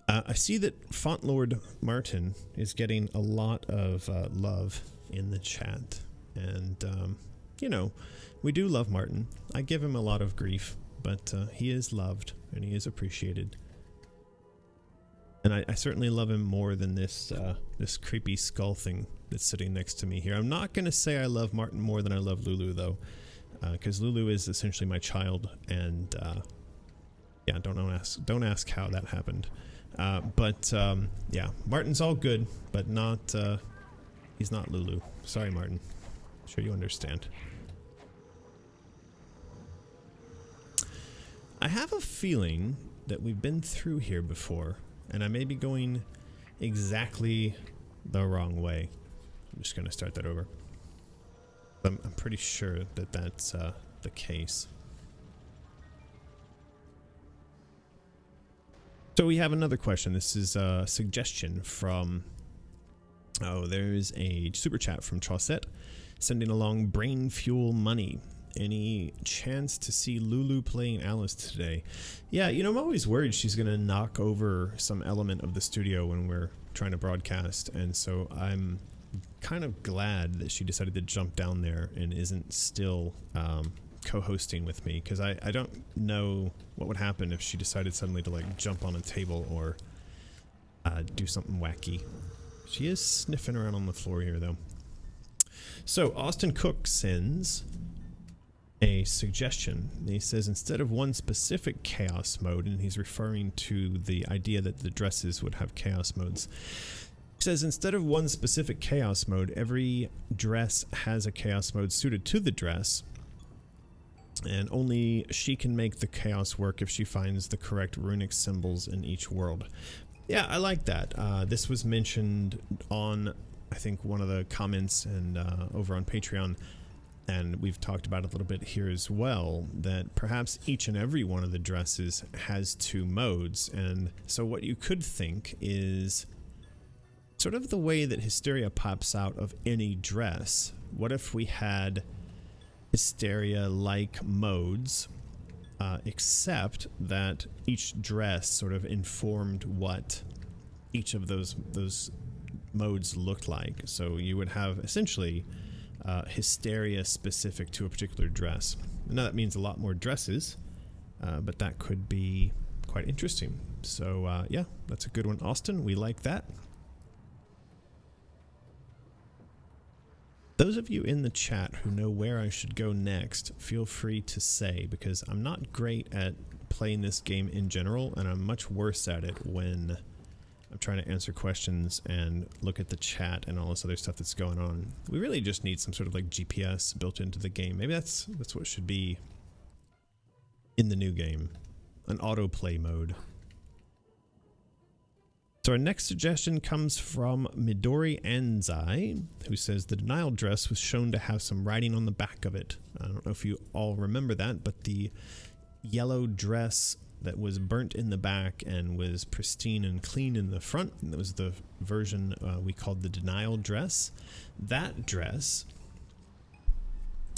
Speaker 1: I see that Font Lord Martin is getting a lot of love in the chat. And, you know, we do love Martin. I give him a lot of grief, but he is loved and he is appreciated. And I certainly love him more than this this creepy skull thing that's sitting next to me here. I'm not going to say I love Martin more than I love Lulu, though, because Lulu is essentially my child, and yeah, don't ask how that happened. But yeah, Martin's all good, but not he's not Lulu. Sorry, Martin. I'm sure you understand. I have a feeling that we've been through here before, and I may be going exactly the wrong way. I'm just going to start that over. I'm pretty sure that that's the case. So we have another question. This is a suggestion from... Oh, there's a super chat from Chaucette sending along brain fuel money. Any chance to see Lulu playing Alice today? Yeah, you know, I'm always worried she's going to knock over some element of the studio when we're trying to broadcast, and so I'm kind of glad that she decided to jump down there and isn't still co-hosting with me, because I don't know what would happen if she decided suddenly to like jump on a table or do something wacky. She is sniffing around on the floor here, though. So Austin Cook sends a suggestion. He says, instead of one specific chaos mode, and he's referring to the idea that the dresses would have chaos modes. He says, instead of one specific chaos mode, every dress has a chaos mode suited to the dress, and only she can make the chaos work if she finds the correct runic symbols in each world. Yeah, I like that. This was mentioned on, I think, one of the comments and over on Patreon. and we've talked about it a little bit here as well, that perhaps each and every one of the dresses has 2 modes. And so what you could think is sort of the way that Hysteria pops out of any dress. What if we had Hysteria-like modes, except that each dress sort of informed what each of those modes looked like? So you would have essentially Hysteria specific to a particular dress. Now that means a lot more dresses, but that could be quite interesting. So yeah, that's a good one, Austin. We like that. Those of you in the chat who know where I should go next, feel free to say, because I'm not great at playing this game in general, and I'm much worse at it when I'm trying to answer questions and look at the chat and all this other stuff that's going on. We really just need some sort of like GPS built into the game. Maybe that's what should be in the new game, an autoplay mode. So our next suggestion comes from Midori Anzai, who says the denial dress was shown to have some writing on the back of it. I don't know if you all remember that, but the yellow dress that was burnt in the back and was pristine and clean in the front, and that was the version we called the denial dress. That dress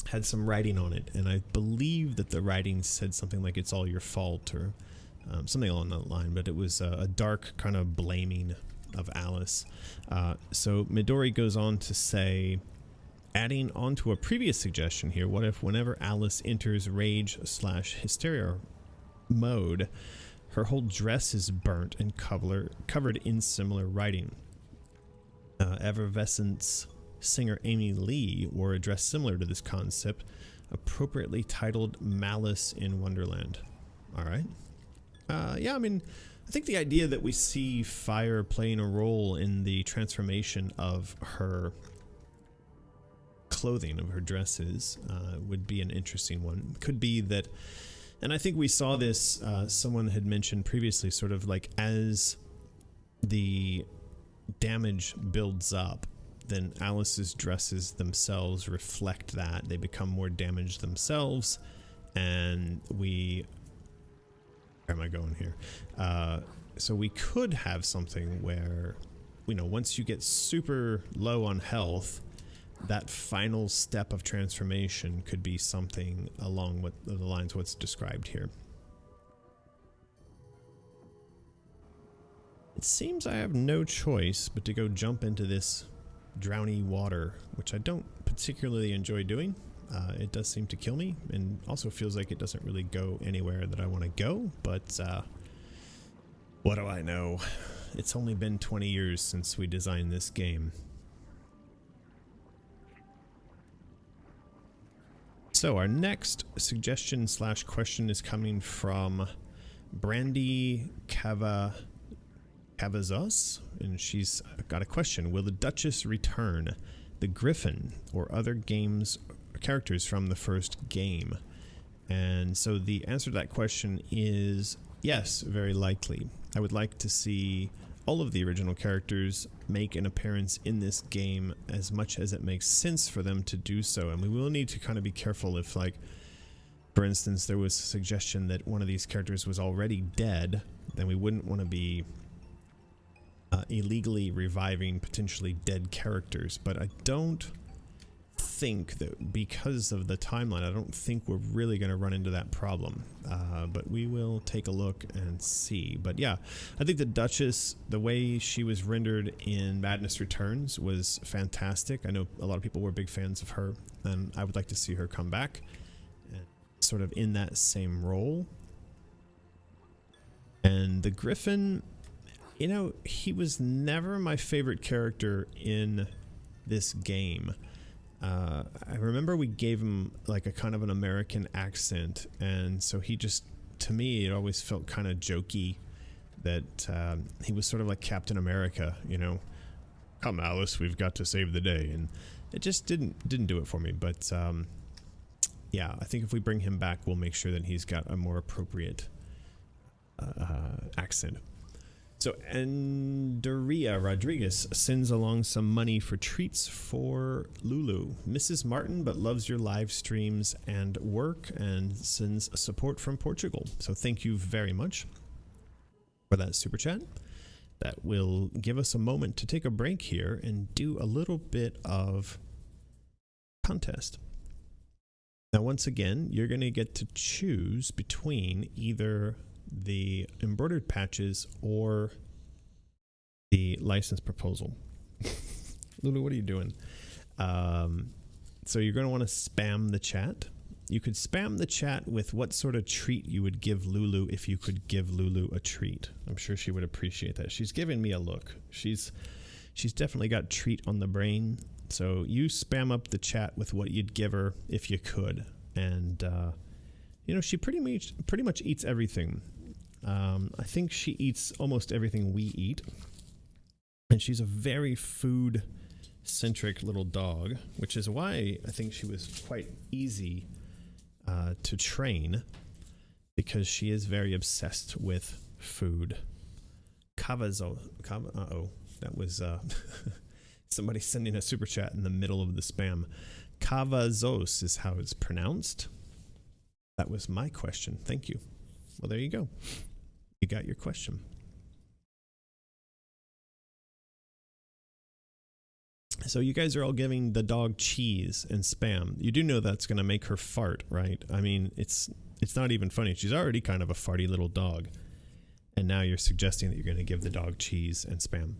Speaker 1: had some writing on it, and I believe that the writing said something like "it's all your fault" or something along that line, but it was a dark kind of blaming of Alice. So Midori goes on to say, adding on to a previous suggestion here, what if whenever Alice enters rage/hysteria mode, her whole dress is burnt and covered in similar writing? Effervescence singer Amy Lee wore a dress similar to this concept, appropriately titled Malice in Wonderland. All right. Yeah, I mean, I think the idea that we see fire playing a role in the transformation of her clothing, of her dresses, would be an interesting one. Could be that, and I think we saw this, someone had mentioned previously, sort of like as the damage builds up, then Alice's dresses themselves reflect that. They become more damaged themselves, and where am I going here? So we could have something where, you know, once you get super low on health, that final step of transformation could be something along with the lines of what's described here. It seems I have no choice but to go jump into this drowny water, which I don't particularly enjoy doing. It does seem to kill me, and also feels like it doesn't really go anywhere that I want to go, but what do I know? It's only been 20 years since we designed this game. So our next suggestion / question is coming from Brandy Cavazos, and she's got a question. Will the Duchess return, the Griffin, or other characters from the first game? And so the answer to that question is yes, very likely. I would like to see all of the original characters make an appearance in this game as much as it makes sense for them to do so. And we will need to kind of be careful if, like, for instance, there was a suggestion that one of these characters was already dead, then we wouldn't want to be illegally reviving potentially dead characters. But I don't think that, because of the timeline, I don't think we're really going to run into that problem, but we will take a look and see. But yeah, I think the Duchess, the way she was rendered in Madness Returns, was fantastic. I know a lot of people were big fans of her, and I would like to see her come back and sort of in that same role. And the Griffin, you know, he was never my favorite character in this game. I remember we gave him like a kind of an American accent, and so he just, to me, it always felt kind of jokey that he was sort of like Captain America, you know, come Alice, we've got to save the day, and it just didn't do it for me. But yeah, I think if we bring him back, we'll make sure that he's got a more appropriate accent. So Andrea Rodriguez sends along some money for treats for Lulu. Mrs. Martin, but loves your live streams and work and sends support from Portugal. So thank you very much for that super chat. That will give us a moment to take a break here and do a little bit of contest. Now, once again, you're going to get to choose between either the embroidered patches or the license proposal. Lulu, what are you doing? So you're going to want to spam the chat. You could spam the chat with what sort of treat you would give Lulu if you could give Lulu a treat. I'm sure she would appreciate that. She's giving me a look. She's definitely got treat on the brain. So you spam up the chat with what you'd give her if you could. And, you know, she pretty much eats everything. I think she eats almost everything we eat. And she's a very food-centric little dog, which is why I think she was quite easy to train, because she is very obsessed with food. Uh-oh, that was somebody sending a super chat in the middle of the spam. Cavazos is how it's pronounced. That was my question. Thank you. Well, there you go. You got your question. So you guys are all giving the dog cheese and spam. You do know that's going to make her fart, right? I mean, it's not even funny. She's already kind of a farty little dog. And now you're suggesting that you're going to give the dog cheese and spam.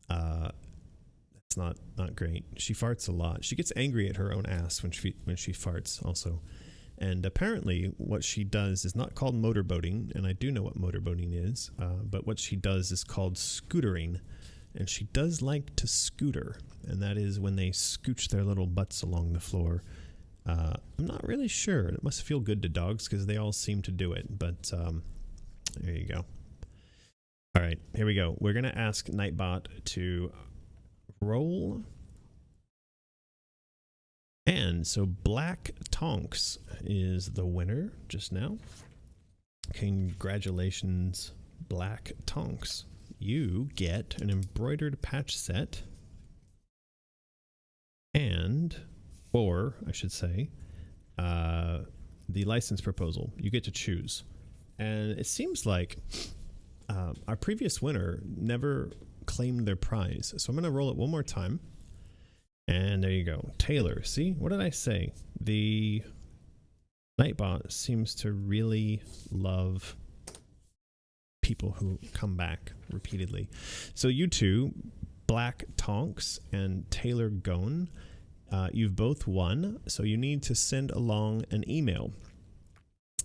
Speaker 1: That's not great. She farts a lot. She gets angry at her own ass when she farts also. And apparently what she does is not called motorboating, and I do know what motorboating is, but what she does is called scootering. And she does like to scooter, and that is when they scooch their little butts along the floor. I'm not really sure. It must feel good to dogs because they all seem to do it, but there you go. All right, here we go. We're going to ask Nightbot to roll. And so Black Tonks is the winner just now. Congratulations, Black Tonks. You get an embroidered patch set or I should say, the license proposal. You get to choose. And it seems like our previous winner never claimed their prize. So I'm going to roll it one more time. And there you go. Taylor, see? What did I say? The Nightbot seems to really love people who come back repeatedly. So you two, Black Tonks and Taylor Gone, you've both won. So you need to send along an email.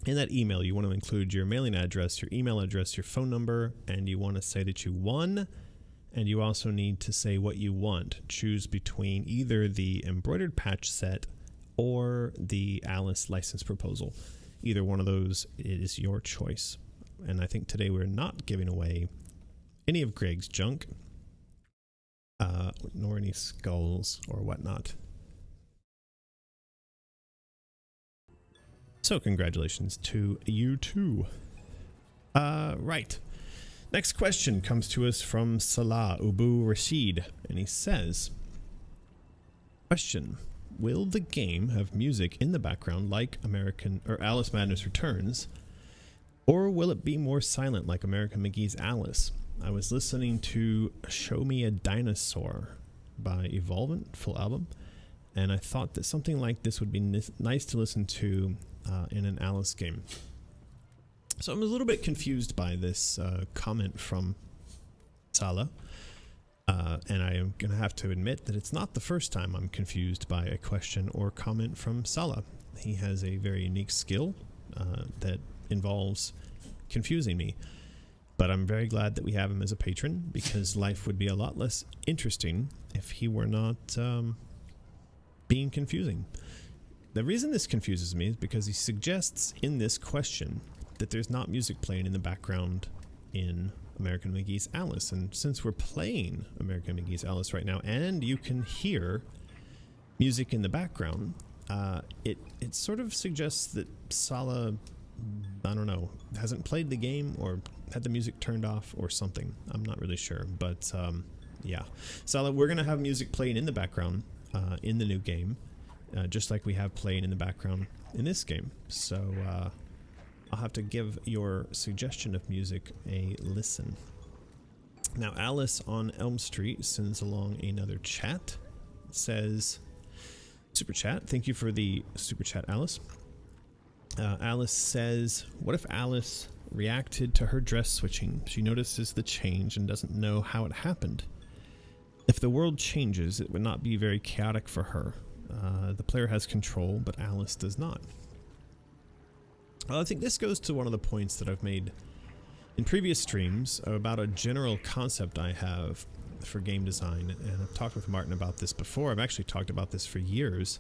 Speaker 1: In that email, you want to include your mailing address, your email address, your phone number, and you want to say that you won. And you also need to say what you want. Choose between either the embroidered patch set or the Alice license proposal. Either one of those is your choice. And I think today we're not giving away any of Greg's junk, nor any skulls or whatnot. So congratulations to you too. Right. Next question comes to us from Salah Ubu Rashid, and he says, question, will the game have music in the background like Alice Madness Returns, or will it be more silent like American McGee's Alice? I was listening to Show Me a Dinosaur by Evolvent, full album, and I thought that something like this would be nice to listen to in an Alice game. So I'm a little bit confused by this comment from Salah, and I am going to have to admit that it's not the first time I'm confused by a question or comment from Salah. He has a very unique skill that involves confusing me, but I'm very glad that we have him as a patron, because life would be a lot less interesting if he were not being confusing. The reason this confuses me is because he suggests in this question that there's not music playing in the background in American McGee's Alice. And since we're playing American McGee's Alice right now, and you can hear music in the background, it sort of suggests that Salah I don't know, hasn't played the game or had the music turned off or something. I'm not really sure, but yeah. So we're gonna have music playing in the background in the new game, just like we have playing in the background in this game. So I'll have to give your suggestion of music a listen. Now, Alice on Elm Street sends along another chat. It says, super chat. Thank you for the super chat, Alice. Alice says, what if Alice reacted to her dress switching? She notices the change and doesn't know how it happened. If the world changes, it would not be very chaotic for her. The player has control, but Alice does not. Well, I think this goes to one of the points that I've made in previous streams about a general concept I have for game design, and I've talked with Martin about this before. I've actually talked about this for years,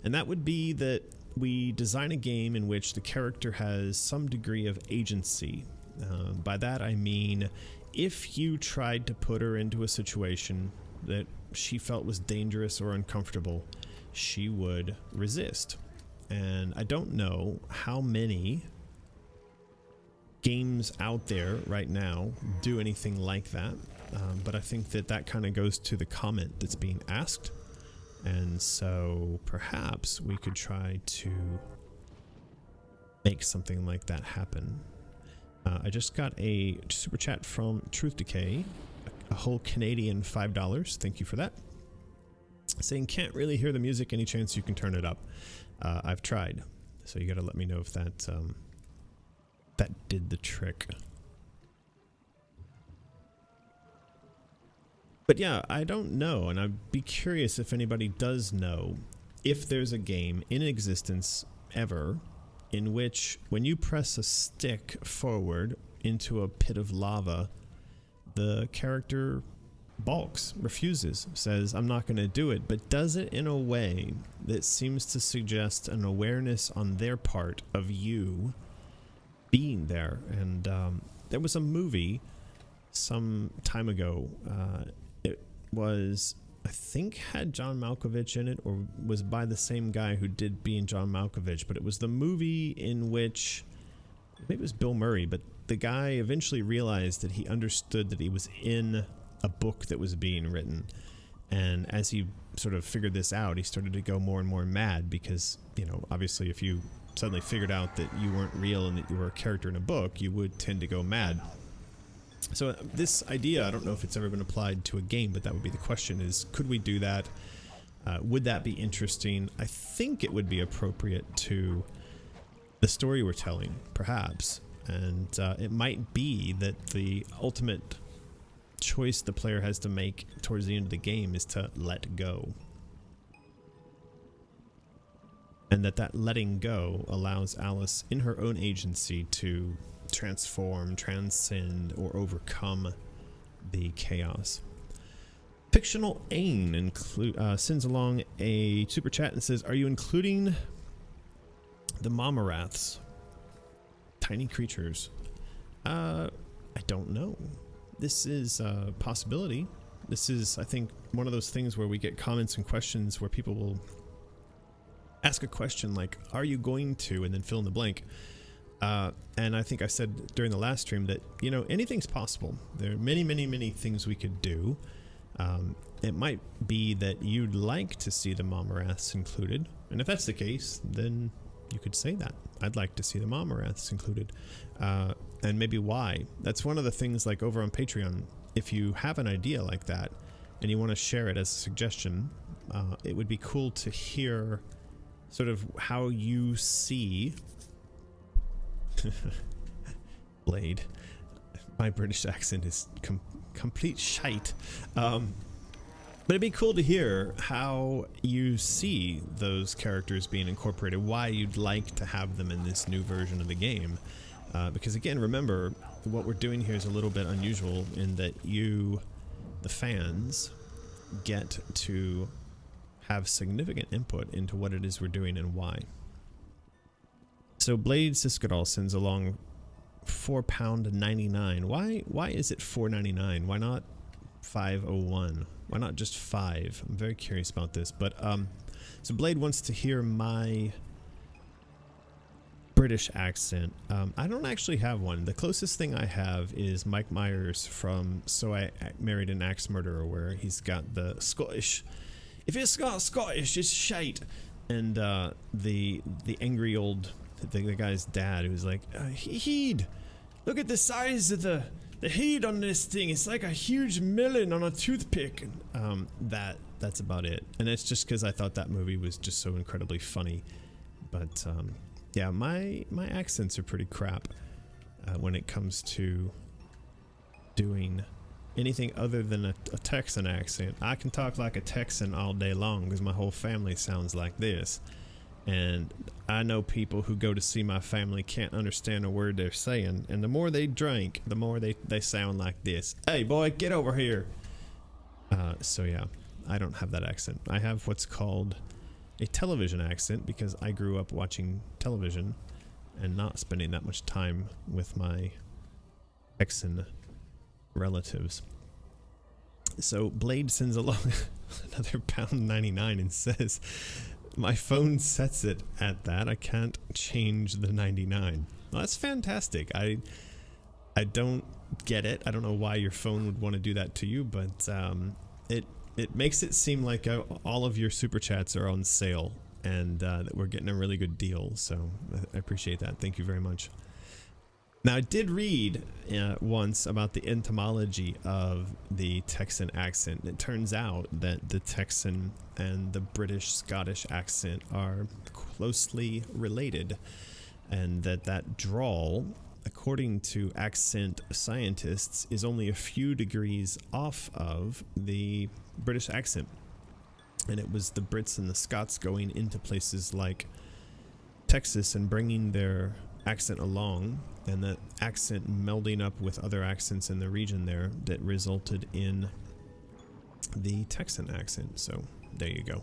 Speaker 1: and that would be that we design a game in which the character has some degree of agency. By that I mean, if you tried to put her into a situation that she felt was dangerous or uncomfortable, she would resist. And I don't know how many games out there right now do anything like that, but I think that that kind of goes to the comment that's being asked, and so perhaps we could try to make something like that happen. I just got a super chat from Truth Decay, a whole Canadian $5. Thank you for that. Saying, can't really hear the music, any chance you can turn it up? I've tried, so you gotta let me know if that that did the trick. But yeah, I don't know, and I'd be curious if anybody does know if there's a game in existence ever in which when you press a stick forward into a pit of lava, the character balks, refuses, says, I'm not going to do it, but does it in a way that seems to suggest an awareness on their part of you being there. And there was a movie some time ago. It was, I think, had John Malkovich in it, or was by the same guy who did Being John Malkovich, but it was the movie in which, maybe it was Bill Murray, but the guy eventually realized that he understood that he was in a book that was being written, and as he sort of figured this out, he started to go more and more mad, because, you know, obviously if you suddenly figured out that you weren't real and that you were a character in a book, you would tend to go mad. So this idea, I don't know if it's ever been applied to a game, but that would be the question, is could we do that? Would that be interesting? I think it would be appropriate to the story we're telling, perhaps, and it might be that the ultimate choice the player has to make towards the end of the game is to let go, and that letting go allows Alice in her own agency to transform, transcend, or overcome the chaos. Fictional Ain sends along a super chat and says, are you including the Mamaraths, tiny creatures? I don't know. This is a possibility. This is, I think, one of those things where we get comments and questions where people will ask a question like, are you going to, and then fill in the blank. And I think I said during the last stream that, you know, anything's possible. There are many, many, many things we could do. It might be that you'd like to see the Mamaraths included. And if that's the case, then you could say that. I'd like to see the Mamaraths included. And maybe why. That's one of the things, like over on Patreon, if you have an idea like that and you want to share it as a suggestion, it would be cool to hear sort of how you see Blade. My British accent is complete shite. But it'd be cool to hear how you see those characters being incorporated, why you'd like to have them in this new version of the game. Because again, remember, what we're doing here is a little bit unusual in that you, the fans, get to have significant input into what it is we're doing and why. So Blade Siskadal sends along £4.99. Why is it $4.99? Why not $5.01? Why not just 5? I'm very curious about this. But so Blade wants to hear my British accent. I don't actually have one. The closest thing I have is Mike Myers from So I Married an Axe Murderer, where he's got the Scottish. If it's got Scottish, it's shite. And the angry old the guy's dad, who's like, heed, look at the size of the head on this thing. It's like a huge melon on a toothpick. That's about it. And it's just because I thought that movie was just so incredibly funny. But yeah, my accents are pretty crap when it comes to doing anything other than a Texan accent. I can talk like a Texan all day long because my whole family sounds like this. And I know people who go to see my family can't understand a word they're saying. And the more they drink, the more they sound like this. Hey, boy, get over here. So yeah, I don't have that accent. I have what's called a television accent because I grew up watching television and not spending that much time with my Texan relatives. So Blade sends along another £1.99 and says, my phone sets it at that. I can't change the 99. Well, that's fantastic. I don't get it. I don't know why your phone would want to do that to you, but it makes it seem like all of your super chats are on sale and that we're getting a really good deal. So I appreciate that. Thank you very much. Now, I did read once about the etymology of the Texan accent. It turns out that the Texan and the British Scottish accent are closely related, and that drawl, according to accent scientists, is only a few degrees off of the British accent. And it was the Brits and the Scots going into places like Texas and bringing their accent along, and that accent melding up with other accents in the region there that resulted in the Texan accent. So there you go.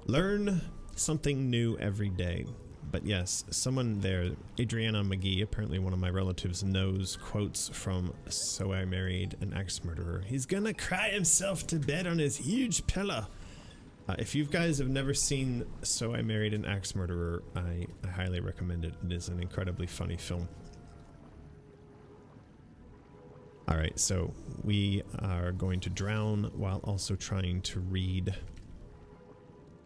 Speaker 1: Learn something new every day. But yes, someone there, Adriana McGee, apparently one of my relatives, knows quotes from So I Married an Axe Murderer. He's gonna cry himself to bed on his huge pillow. If you guys have never seen So I Married an Axe Murderer, I highly recommend it. It is an incredibly funny film. Alright, so we are going to drown while also trying to read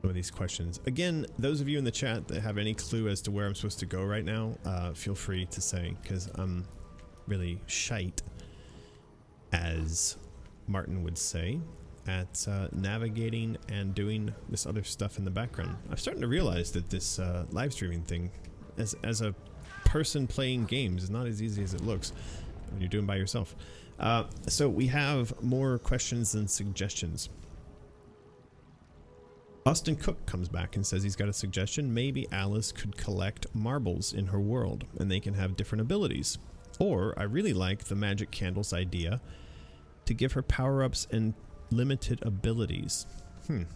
Speaker 1: some of these questions. Again, those of you in the chat that have any clue as to where I'm supposed to go right now, feel free to say, because I'm really shite, as Martin would say, at navigating and doing this other stuff in the background. I'm starting to realize that this live streaming thing, as a person playing games, is not as easy as it looks when you're doing it by yourself. So we have more questions and suggestions. Austin Cook comes back and says he's got a suggestion. Maybe Alice could collect marbles in her world and they can have different abilities. Or I really like the magic candles idea to give her power-ups and limited abilities. And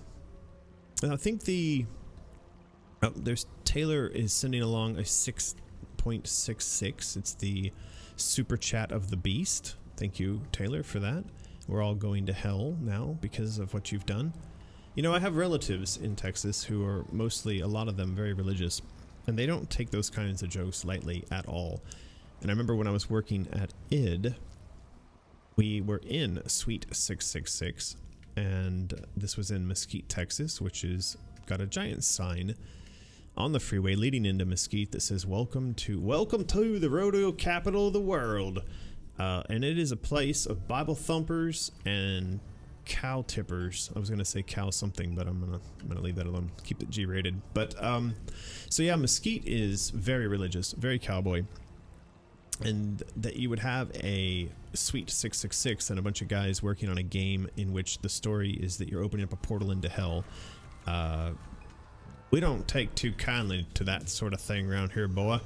Speaker 1: I think there's Taylor is sending along a 6.66. It's the super chat of the beast. Thank you, Taylor, for that. We're all going to hell now because of what you've done. You know, I have relatives in Texas who are mostly, a lot of them, very religious, and they don't take those kinds of jokes lightly at all. And I remember when I was working at ID, we were in Suite 666, and this was in Mesquite, Texas, which is got a giant sign on the freeway leading into Mesquite that says welcome to the rodeo capital of the world. And it is a place of Bible thumpers and cow tippers. I was gonna say cow something, but I'm gonna leave that alone. Keep it G-rated. But so yeah, Mesquite is very religious, very cowboy, and that you would have a Suite 666 and a bunch of guys working on a game in which the story is that you're opening up a portal into hell. We don't take too kindly to that sort of thing around here, boy.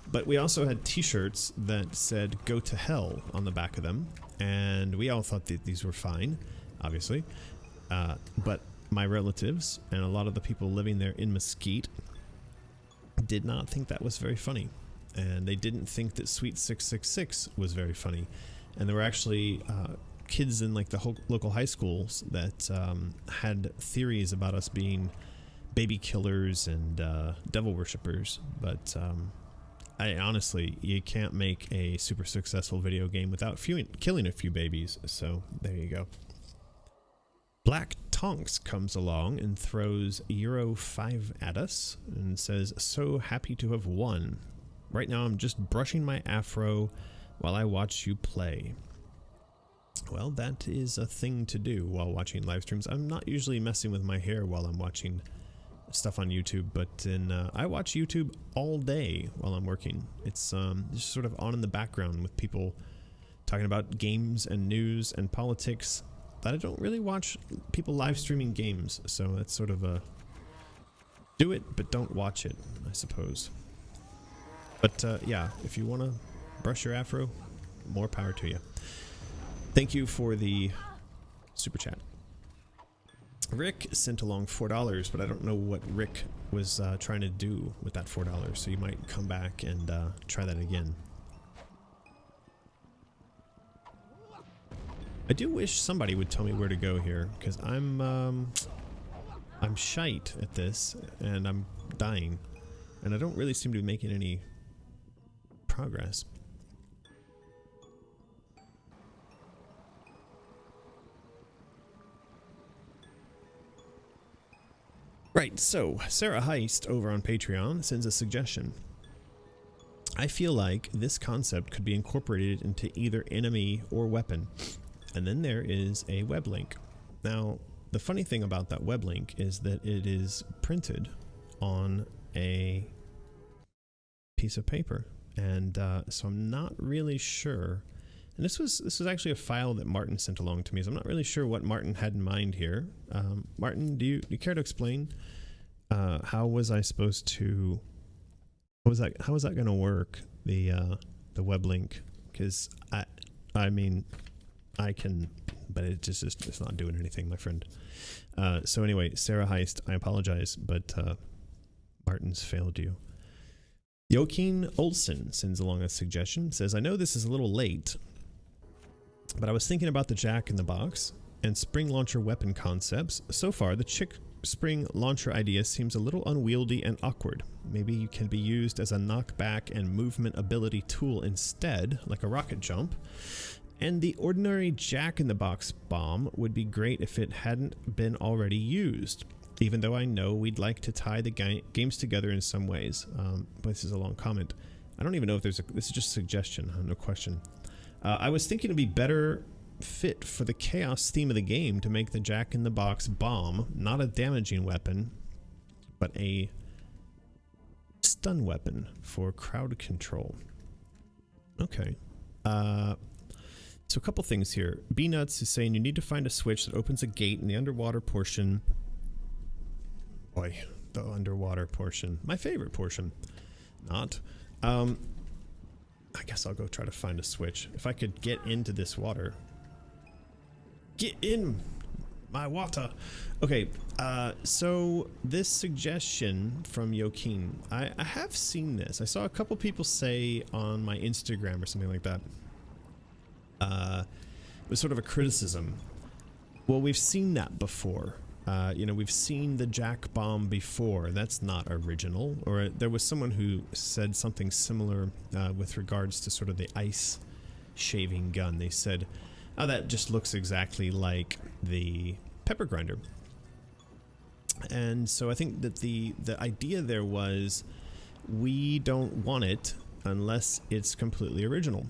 Speaker 1: But we also had t-shirts that said "Go to Hell" on the back of them, and we all thought that these were fine, obviously. But my relatives and a lot of the people living there in Mesquite did not think that was very funny, and they didn't think that Suite 666 was very funny. And there were actually kids in like the whole local high schools that had theories about us being baby killers and devil worshippers, but I honestly, you can't make a super successful video game without killing a few babies. So there you go. Black Tonks comes along and throws Euro 5 at us and says, "So happy to have won. Right now I'm just brushing my afro while I watch you play." Well, that is a thing to do while watching live streams. I'm not usually messing with my hair while I'm watching stuff on YouTube, but I watch YouTube all day while I'm working. It's just sort of on in the background with people talking about games and news and politics. But I don't really watch people live streaming games, so that's sort of a do it but don't watch it, I suppose. But yeah, if you want to brush your afro, more power to you. Thank you for the super chat. Rick sent along $4, but I don't know what Rick was trying to do with that $4, so you might come back and try that again. I do wish somebody would tell me where to go here, because I'm shite at this, and I'm dying, and I don't really seem to be making any progress. Right, so Sarah Heist over on Patreon sends a suggestion. I feel like this concept could be incorporated into either enemy or weapon. And then there is a web link. Now, the funny thing about that web link is that it is printed on a piece of paper. And so I'm not really sure. And this was actually a file that Martin sent along to me, so I'm not really sure what Martin had in mind here. Martin, do you care to explain how was I supposed to? How was that going to work? The web link, because I mean I can, but it's not doing anything, my friend. So anyway, Sarah Heist, I apologize, but Martin's failed you. Joaquin Olsen sends along a suggestion. Says, I know this is a little late, but I was thinking about the Jack in the Box and spring launcher weapon concepts. So far, the chick spring launcher idea seems a little unwieldy and awkward. Maybe it can be used as a knockback and movement ability tool instead, like a rocket jump. And the ordinary Jack in the Box bomb would be great if it hadn't been already used, even though I know we'd like to tie the games together in some ways. But this is a long comment. I don't even know if this is just a suggestion, no question. I was thinking it'd be better fit for the chaos theme of the game to make the Jack in the Box bomb not a damaging weapon, but a stun weapon for crowd control. Okay. So a couple things here. B-Nuts is saying you need to find a switch that opens a gate in the underwater portion. Boy, the underwater portion. My favorite portion. Not. I guess I'll go try to find a switch. If I could get into this water. Get in my water. Okay, so this suggestion from Joaquin, I have seen this. I saw a couple people say on my Instagram or something like that. It was sort of a criticism. Well, we've seen that before. You know, we've seen the Jack bomb before. That's not original. Or there was someone who said something similar with regards to sort of the ice shaving gun. They said, oh, that just looks exactly like the pepper grinder. And so I think that the idea there was we don't want it unless it's completely original.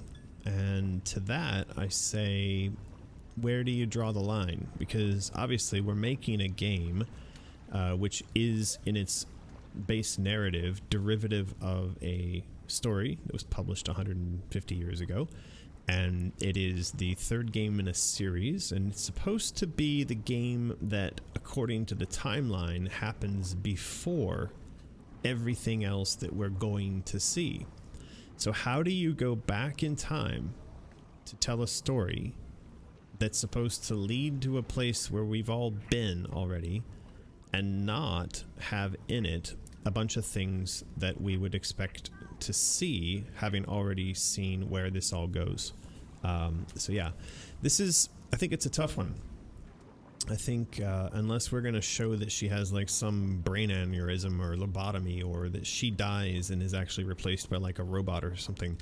Speaker 1: And to that, I say, where do you draw the line? Because obviously we're making a game which is in its base narrative derivative of a story that was published 150 years ago. And it is the third game in a series, and it's supposed to be the game that, according to the timeline, happens before everything else that we're going to see. So how do you go back in time to tell a story that's supposed to lead to a place where we've all been already and not have in it a bunch of things that we would expect to see, having already seen where this all goes? So yeah, this is, I think it's a tough one. I think unless we're going to show that she has like some brain aneurysm or lobotomy, or that she dies and is actually replaced by like a robot or something,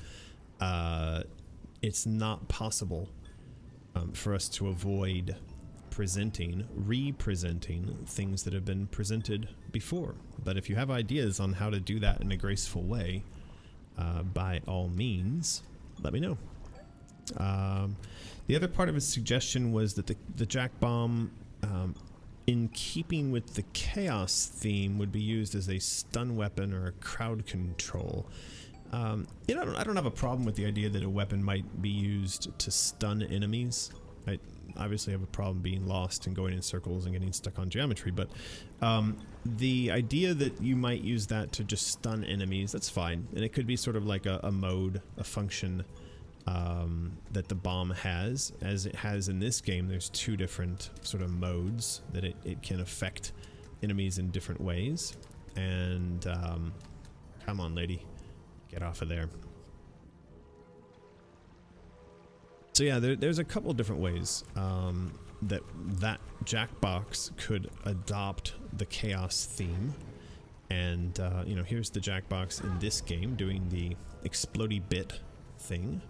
Speaker 1: it's not possible for us to avoid representing things that have been presented before. But if you have ideas on how to do that in a graceful way, by all means, let me know. The other part of his suggestion was that the jack bomb, in keeping with the chaos theme, would be used as a stun weapon or a crowd control. I don't have a problem with the idea that a weapon might be used to stun enemies. I obviously have a problem being lost and going in circles and getting stuck on geometry, but the idea that you might use that to just stun enemies, that's fine. And it could be sort of like a mode, a function that the bomb has, as it has in this game. There's two different sort of modes that it can affect enemies in different ways. And come on, lady, get off of there. So yeah, there's a couple different ways that Jackbox could adopt the chaos theme. And here's the Jackbox in this game doing the explodey bit thing.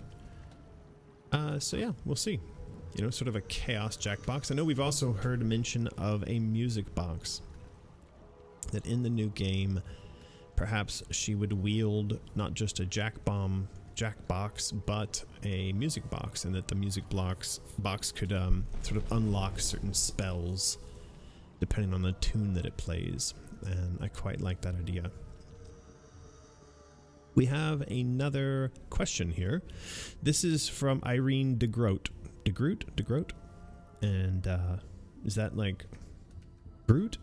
Speaker 1: So yeah, we'll see. Sort of a chaos Jackbox. I know we've also heard mention of a music box, that in the new game perhaps she would wield not just a Jackbox, but a music box, and that the music box could sort of unlock certain spells depending on the tune that it plays, and I quite like that idea. We have another question here. This is from Irene DeGroat. DeGroat? And is that like Groot?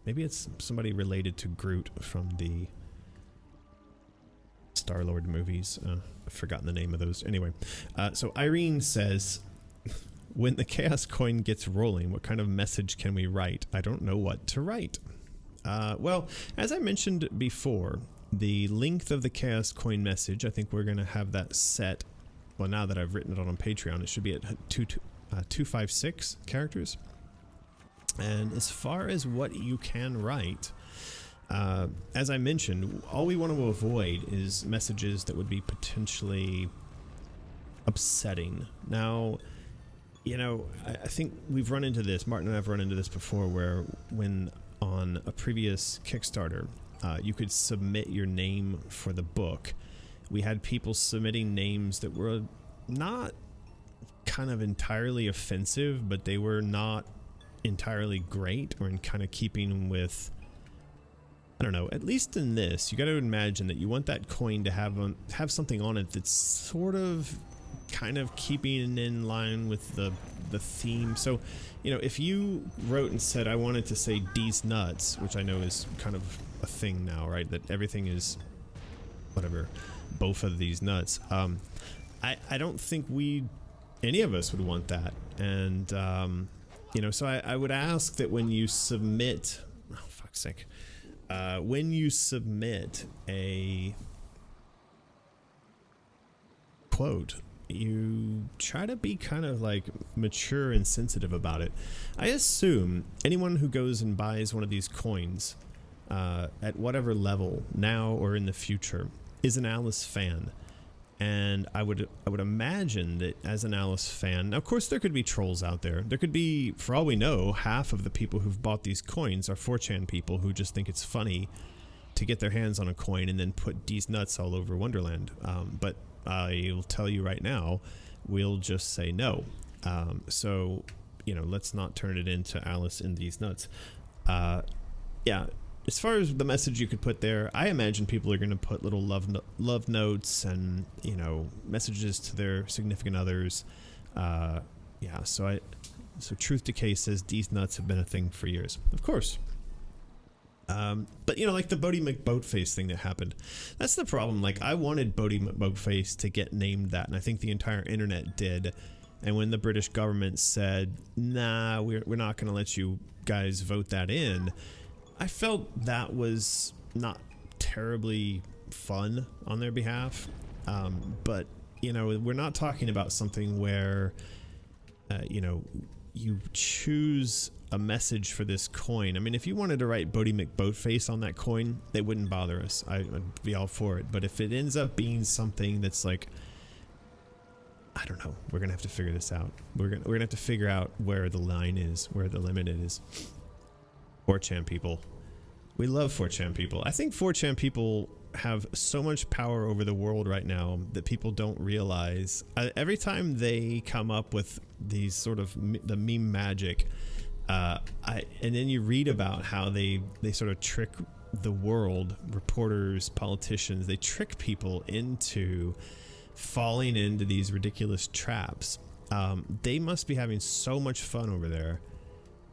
Speaker 1: Maybe it's somebody related to Groot from the Star-Lord movies. I've forgotten the name of those. Anyway, so Irene says, when the chaos coin gets rolling, what kind of message can we write? I don't know what to write. Well, as I mentioned before, the length of the chaos coin message, I think we're going to have that set. Well, now that I've written it on Patreon, it should be at 256 characters. And as far as what you can write, as I mentioned, all we want to avoid is messages that would be potentially upsetting. Now, I think we've run into this, Martin and I've run into this before, where when on a previous Kickstarter, you could submit your name for the book. We had people submitting names that were not kind of entirely offensive, but they were not entirely great, or in kind of keeping with, I don't know, at least in this, you got to imagine that you want that coin to have something on it that's sort of kind of keeping in line with the theme. So, if you wrote and said, I wanted to say D's nuts, which I know is kind of a thing now, right? That everything is whatever, both of these nuts. I don't think any of us would want that. And, so I would ask that when you submit, oh, fuck's sake, when you submit a quote, you try to be kind of like mature and sensitive about it. I assume anyone who goes and buys one of these coins, at whatever level, now or in the future, is an Alice fan. And I would imagine that as an Alice fan, now of course there could be trolls out there. There could be, for all we know, half of the people who've bought these coins are 4chan people who just think it's funny to get their hands on a coin and then put D's nuts all over Wonderland. But I'll tell you right now, we'll just say no. So, let's not turn it into Alice in D's nuts. Yeah. As far as the message you could put there, I imagine people are going to put little love notes and, messages to their significant others. Yeah, so Truth Decay says D's nuts have been a thing for years. Of course. But, like the Bodie McBoatface thing that happened. That's the problem. Like, I wanted Bodie McBoatface to get named that, and I think the entire internet did. And when the British government said, nah, we're not going to let you guys vote that in, I felt that was not terribly fun on their behalf. But, we're not talking about something where, you choose a message for this coin. I mean, if you wanted to write Bodie McBoatface on that coin, they wouldn't bother us. I would be all for it. But if it ends up being something that's like, I don't know, we're gonna have to figure this out. We're gonna have to figure out where the line is, where the limit is. 4chan people, we love 4chan people. I think 4chan people have so much power over the world right now that people don't realize. Every time they come up with these sort of the meme magic, and then you read about how they sort of trick the world, reporters, politicians, they trick people into falling into these ridiculous traps. They must be having so much fun over there.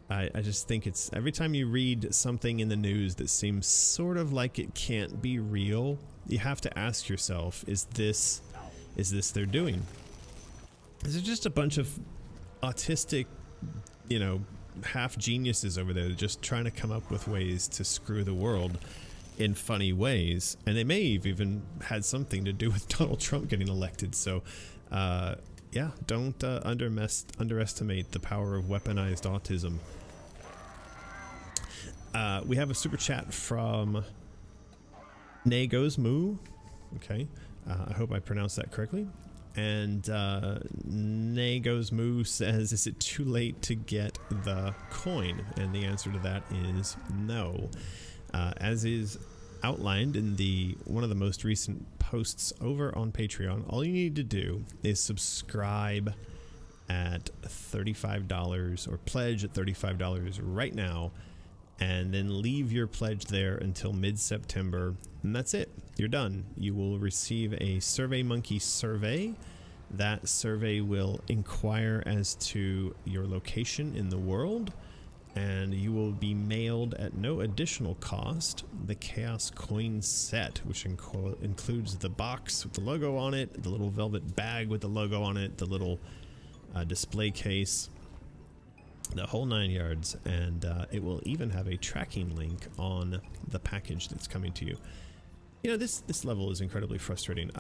Speaker 1: I just think it's, every time you read something in the news that seems sort of like it can't be real, you have to ask yourself, is this they're doing? Is it just a bunch of autistic, you know, half geniuses over there just trying to come up with ways to screw the world in funny ways? And they may have even had something to do with Donald Trump getting elected. So yeah, don't underestimate the power of weaponized autism. We have a super chat from Nagos Moo. Okay, I hope I pronounced that correctly. And Nagos Moo says, is it too late to get the coin? And the answer to that is no. As is outlined in one of the most recent posts over on Patreon, all you need to do is subscribe at $35 or pledge at $35 right now, and then leave your pledge there until mid-September, and that's it. You're done. You will receive a SurveyMonkey survey. That survey will inquire as to your location in the world, and you will be mailed at no additional cost the Chaos Coin set, which includes the box with the logo on it, the little velvet bag with the logo on it, the little display case, the whole 9 yards, and it will even have a tracking link on the package that's coming to you. You know, this level is incredibly frustrating.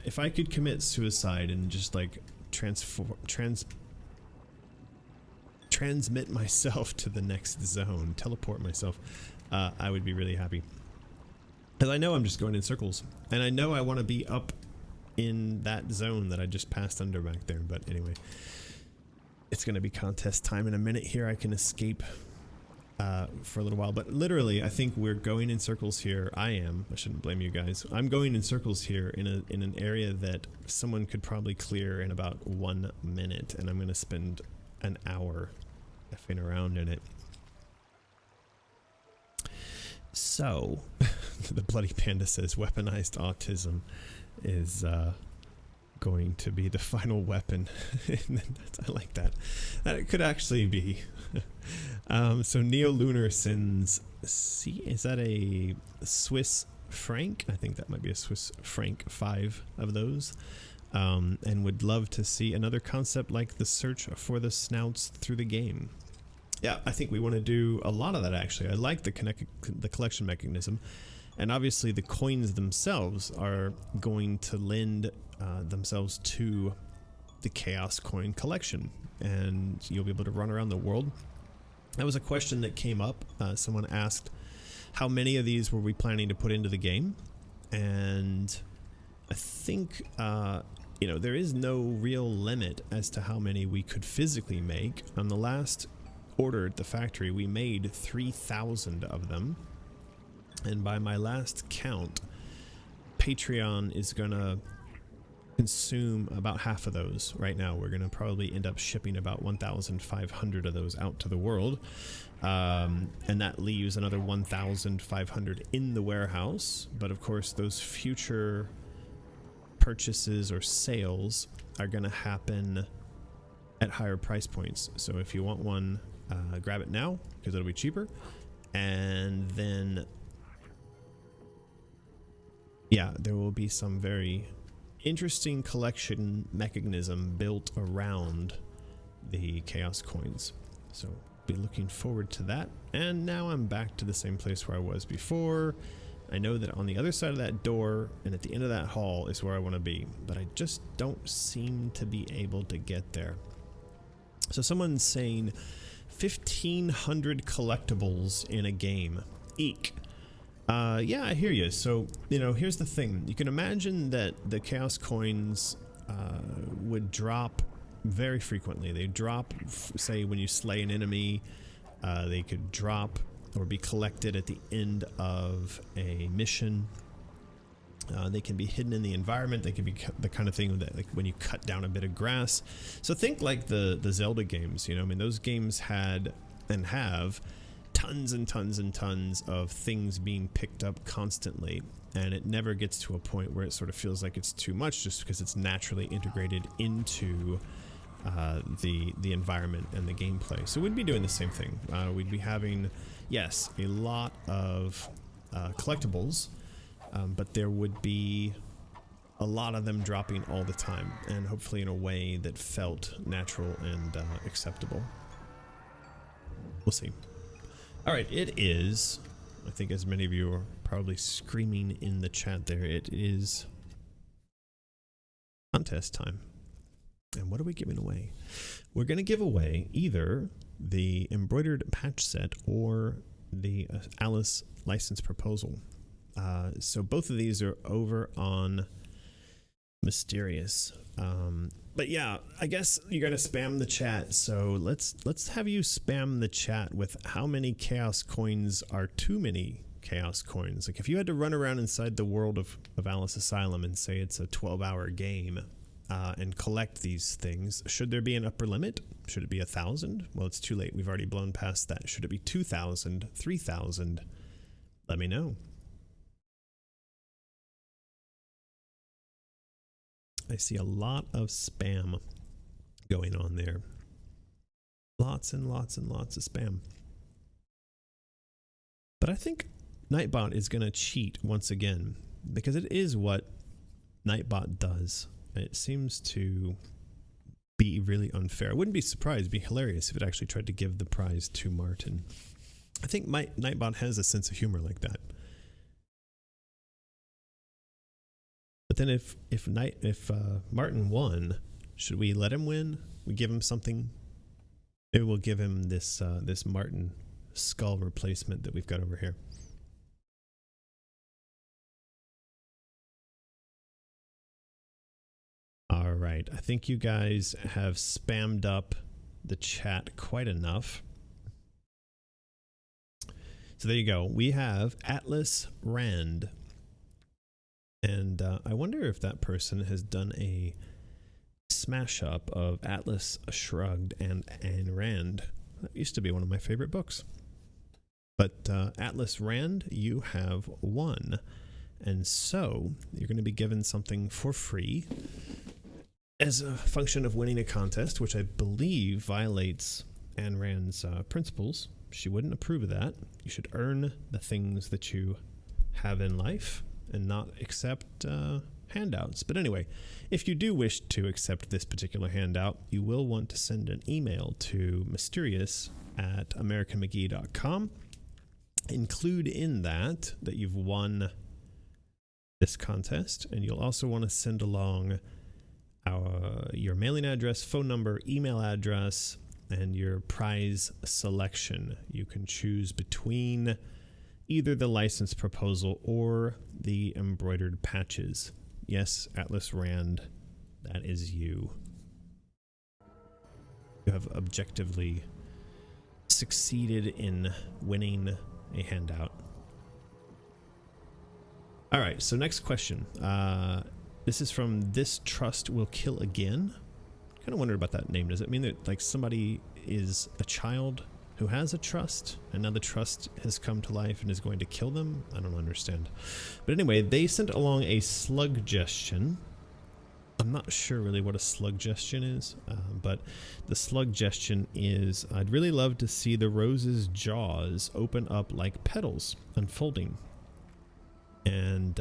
Speaker 1: If I could commit suicide and just like transmit myself to the next zone, teleport myself, I would be really happy. Because I know I'm just going in circles, and I know I want to be up in that zone that I just passed under back there. But anyway, it's going to be contest time in a minute here. I can escape for a little while, but literally I think we're going in circles here. I shouldn't blame you guys. I'm going in circles here in an area that someone could probably clear in about 1 minute, and I'm going to spend an hour effing around in it. So the Bloody Panda says weaponized autism is going to be the final weapon. I like that. That could actually be. So Neo Lunar sends, is that a Swiss franc? I think that might be a Swiss franc, 5 of those. And would love to see another concept like the search for the snouts through the game. Yeah, I think we want to do a lot of that, actually. I like the collection mechanism, and obviously the coins themselves are going to lend themselves to the Chaos Coin collection, and you'll be able to run around the world. That was a question that came up. Someone asked, how many of these were we planning to put into the game? And I think you know, there is no real limit as to how many we could physically make. On the last order at the factory, we made 3,000 of them, and by my last count, Patreon is gonna consume about half of those. Right now we're gonna probably end up shipping about 1,500 of those out to the world, and that leaves another 1,500 in the warehouse. But of course those future purchases or sales are going to happen at higher price points. So if you want one, grab it now because it'll be cheaper. And then yeah, there will be some very interesting collection mechanism built around the Chaos Coins. So be looking forward to that. And now I'm back to the same place where I was before. I know that on the other side of that door and at the end of that hall is where I want to be, but I just don't seem to be able to get there. So someone's saying 1,500 collectibles in a game. Eek. Yeah, I hear you. So, here's the thing. You can imagine that the Chaos Coins would drop very frequently. They drop, say, when you slay an enemy. They could drop or be collected at the end of a mission. They can be hidden in the environment. They can be the kind of thing that, like, when you cut down a bit of grass. So think like the Zelda games, I mean, those games had and have tons and tons and tons of things being picked up constantly, and it never gets to a point where it sort of feels like it's too much, just because it's naturally integrated into the environment and the gameplay. So we'd be doing the same thing. We'd be having, yes, a lot of collectibles, but there would be a lot of them dropping all the time, and hopefully in a way that felt natural and acceptable. We'll see. All right, it is, I think as many of you are probably screaming in the chat there, it is contest time. And what are we giving away? We're going to give away either the embroidered patch set or the Alice license proposal. So both of these are over on Mysterious. But yeah, I guess you gotta spam the chat. So let's have you spam the chat with how many chaos coins are too many chaos coins. Like, if you had to run around inside the world of Alice Asylum and say it's a 12-hour game and collect these things, should there be an upper limit? Should it be 1,000? Well, it's too late. We've already blown past that. Should it be 2,000, 3,000? Let me know. I see a lot of spam going on there. Lots and lots and lots of spam. But I think Nightbot is going to cheat once again, because it is what Nightbot does. It seems to be really unfair. I wouldn't be surprised, it'd be hilarious if it actually tried to give the prize to Martin. I think Nightbot has a sense of humor like that. But then if Martin won, should we let him win? We give him something. Maybe we'll give him this this Martin skull replacement that we've got over here. All right, I think you guys have spammed up the chat quite enough. So there you go. We have Atlas Rand. And I wonder if that person has done a smash up of Atlas Shrugged and Ayn Rand. That used to be one of my favorite books. But Atlas Rand, you have won. And so you're going to be given something for free as a function of winning a contest, which I believe violates Ayn Rand's principles. She wouldn't approve of that. You should earn the things that you have in life and not accept handouts. But anyway, if you do wish to accept this particular handout, you will want to send an email to mysterious@americanmcgee.com. Include in that you've won this contest, and you'll also want to send along your mailing address, phone number, email address, and your prize selection. You can choose between either the license proposal or the embroidered patches. Yes, Atlas Rand, that is you. You have objectively succeeded in winning a handout. All right, so next question. This is from This Trust Will Kill Again. Kind of wondered about that name. Does it mean that like somebody is a child who has a trust and now the trust has come to life and is going to kill them? I don't understand. But anyway, they sent along a sluggestion. I'm not sure really what a sluggestion is, but the sluggestion is, I'd really love to see the rose's jaws open up like petals unfolding. And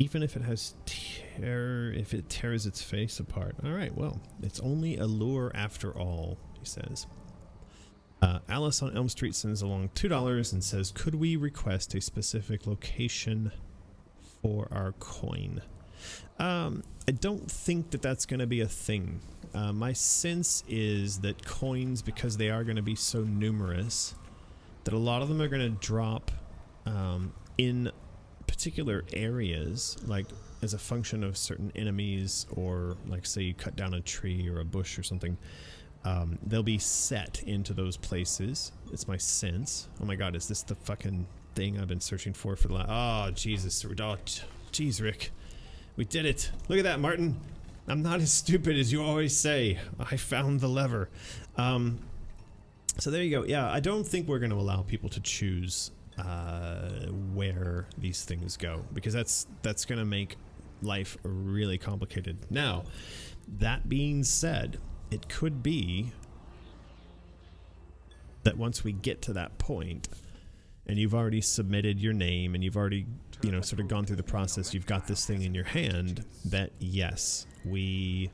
Speaker 1: even if it has if it tears its face apart. All right, well, it's only a lure after all, he says. Alice on Elm Street sends along $2 and says, could we request a specific location for our coin? I don't think that that's going to be a thing. My sense is that coins, because they are going to be so numerous, that a lot of them are going to drop in particular areas, like as a function of certain enemies, or like say you cut down a tree or a bush or something. They'll be set into those places. It's my sense. Oh my god, is this the fucking thing I've been searching for the last... Oh, Jesus. Oh, jeez, Rick. We did it. Look at that, Martin. I'm not as stupid as you always say. I found the lever. So there you go. Yeah, I don't think we're going to allow people to choose where these things go, because that's going to make life really complicated. Now, that being said, it could be that once we get to that point, and you've already submitted your name, and you've already, you know, sort of gone through the process, you've got this thing in your hand, that yes, we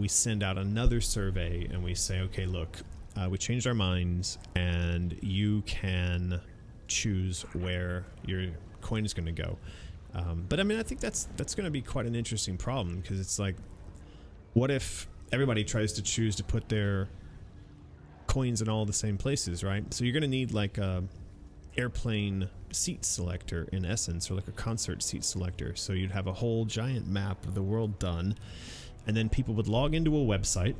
Speaker 1: send out another survey and we say, okay, look, we changed our minds, and you can choose where your coin is going to go. But I mean, I think that's going to be quite an interesting problem, because it's like, what if everybody tries to choose to put their coins in all the same places, right? So you're going to need like a airplane seat selector in essence, or like a concert seat selector. So you'd have a whole giant map of the world done, and then people would log into a website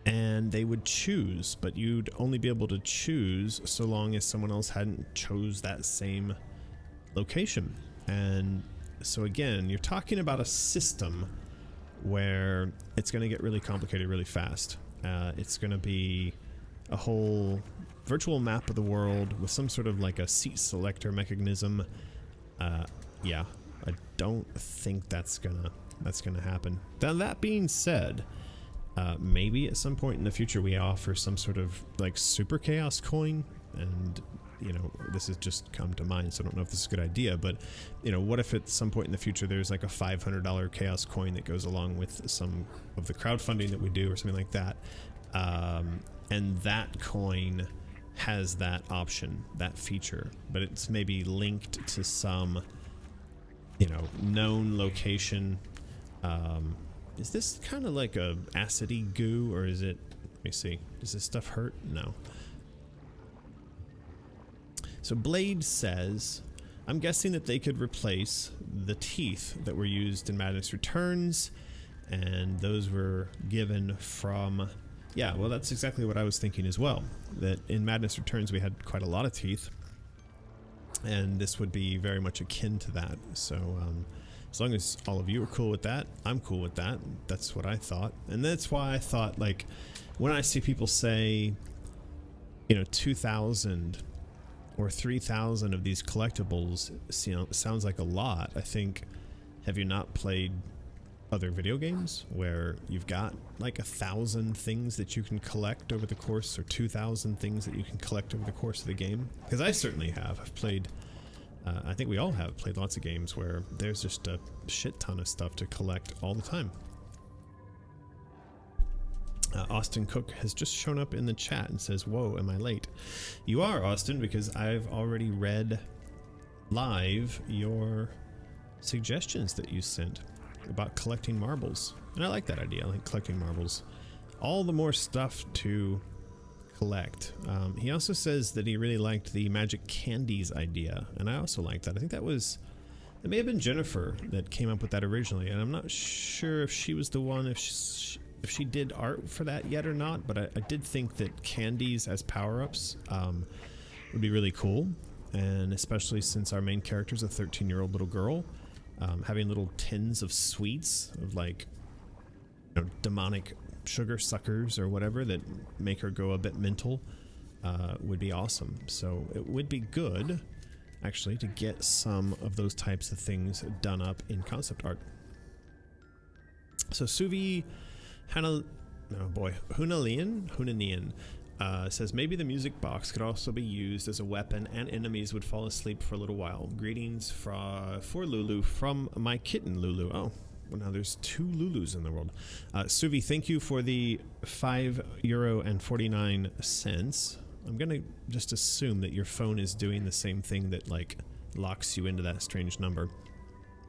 Speaker 1: and they would choose, but you'd only be able to choose so long as someone else hadn't chose that same location. And so again, you're talking about a system where it's going to get really complicated really fast. It's going to be a whole virtual map of the world with some sort of like a seat selector mechanism. Yeah, I don't think that's gonna happen. Now, that being said, maybe at some point in the future we offer some sort of like super chaos coin, and you know, this has just come to mind, so I don't know if this is a good idea, but you know, what if at some point in the future there's like a $500 chaos coin that goes along with some of the crowdfunding that we do or something like that, and that coin has that option, that feature, but it's maybe linked to some, you know, known location. Is this kind of like a acidy goo, or is it, let me see, does this stuff hurt? No. So Blade says, I'm guessing that they could replace the teeth that were used in Madness Returns, and those were given from... Yeah, well, that's exactly what I was thinking as well, that in Madness Returns we had quite a lot of teeth, and this would be very much akin to that. So as long as all of you are cool with that, I'm cool with that. That's what I thought. And that's why I thought, like, when I see people say, you know, 2,000 or 3,000 of these collectibles, you know, sounds like a lot. I think, have you not played other video games where you've got like 1,000 things that you can collect over the course, or 2,000 things that you can collect over the course of the game? Because I certainly have. I've played, I think we all have played lots of games where there's just a shit ton of stuff to collect all the time. Austin Cook has just shown up in the chat and says, whoa, am I late? You are, Austin, because I've already read live your suggestions that you sent about collecting marbles, and I like that idea. I like collecting marbles. All the more stuff to collect. He also says that he really liked the magic candies idea, and I also like that. I think that may have been Jennifer that came up with that originally, and I'm not sure if she was the one, if she did art for that yet or not, but I did think that candies as power-ups would be really cool, and especially since our main character is a 13-year-old little girl. Having little tins of sweets, of like, you know, demonic sugar suckers or whatever that make her go a bit mental, would be awesome. So it would be good, actually, to get some of those types of things done up in concept art. So Suvi Hunanian says, maybe the music box could also be used as a weapon and enemies would fall asleep for a little while. Greetings for Lulu from my kitten Lulu. Oh, well, now there's 2 Lulus in the world. Suvi, thank you for the €5.49. I'm gonna just assume that your phone is doing the same thing that like locks you into that strange number.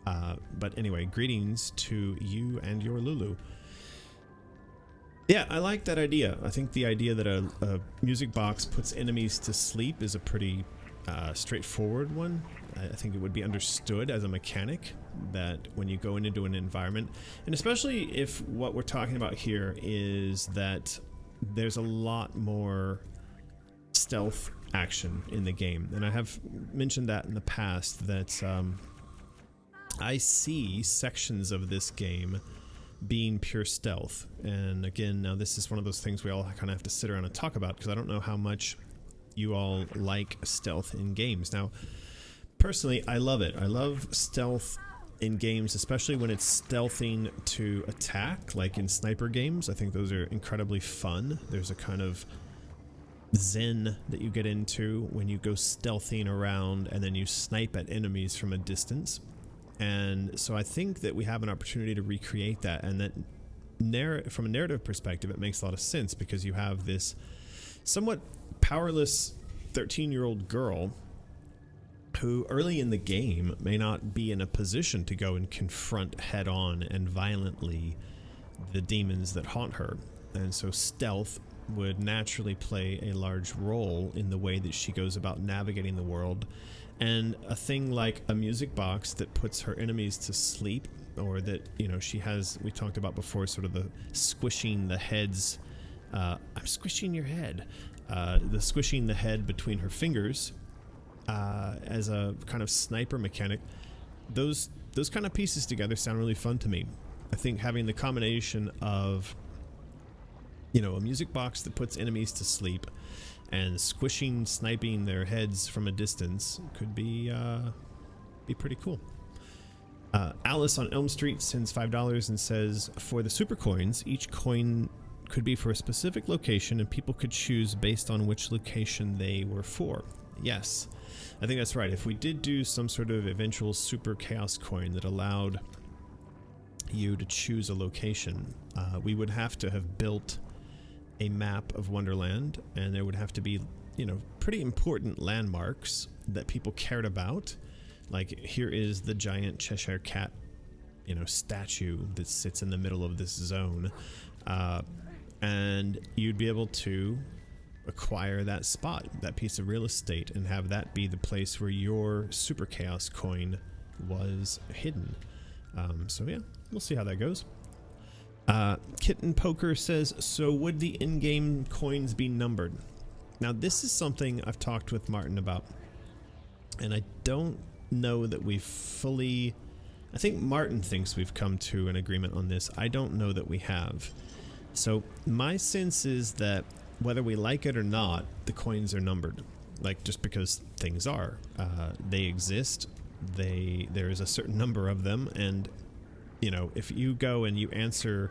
Speaker 1: But anyway, greetings to you and your Lulu. Yeah, I like that idea. I think the idea that a music box puts enemies to sleep is a pretty straightforward one. I think it would be understood as a mechanic that when you go into an environment, and especially if what we're talking about here is that there's a lot more stealth action in the game. And I have mentioned that in the past, that I see sections of this game being pure stealth. And again, now this is one of those things we all kind of have to sit around and talk about, because I don't know how much you all like stealth in games. Now, personally, I love it. I love stealth in games, especially when it's stealthing to attack, like in sniper games. I think those are incredibly fun. There's a kind of zen that you get into when you go stealthing around and then you snipe at enemies from a distance. And so I think that we have an opportunity to recreate that, and that from a narrative perspective, it makes a lot of sense, because you have this somewhat powerless 13-year-old girl who early in the game may not be in a position to go and confront head-on and violently the demons that haunt her. And so stealth would naturally play a large role in the way that she goes about navigating the world. And a thing like a music box that puts her enemies to sleep, or that, you know, she has, we talked about before, sort of the squishing the heads, I'm squishing your head, the squishing the head between her fingers as a kind of sniper mechanic. Those kind of pieces together sound really fun to me. I think having the combination of, you know, a music box that puts enemies to sleep and sniping their heads from a distance could be pretty cool. Alice on Elm Street sends $5 and says, for the super coins, each coin could be for a specific location, and people could choose based on which location they were for. Yes, I think that's right. If we did do some sort of eventual super chaos coin that allowed you to choose a location, we would have to have built a map of Wonderland, and there would have to be, you know, pretty important landmarks that people cared about. Like, here is the giant Cheshire Cat, you know, statue that sits in the middle of this zone, and you'd be able to acquire that spot, that piece of real estate, and have that be the place where your super chaos coin was hidden. So yeah, we'll see how that goes. Kitten Poker says, so would the in-game coins be numbered? Now, this is something I've talked with Martin about, and I don't know that we've fully... I think Martin thinks we've come to an agreement on this. I don't know that we have. So my sense is that whether we like it or not, the coins are numbered. Like, just because things are. They exist. There is a certain number of them, and you know, if you go and you answer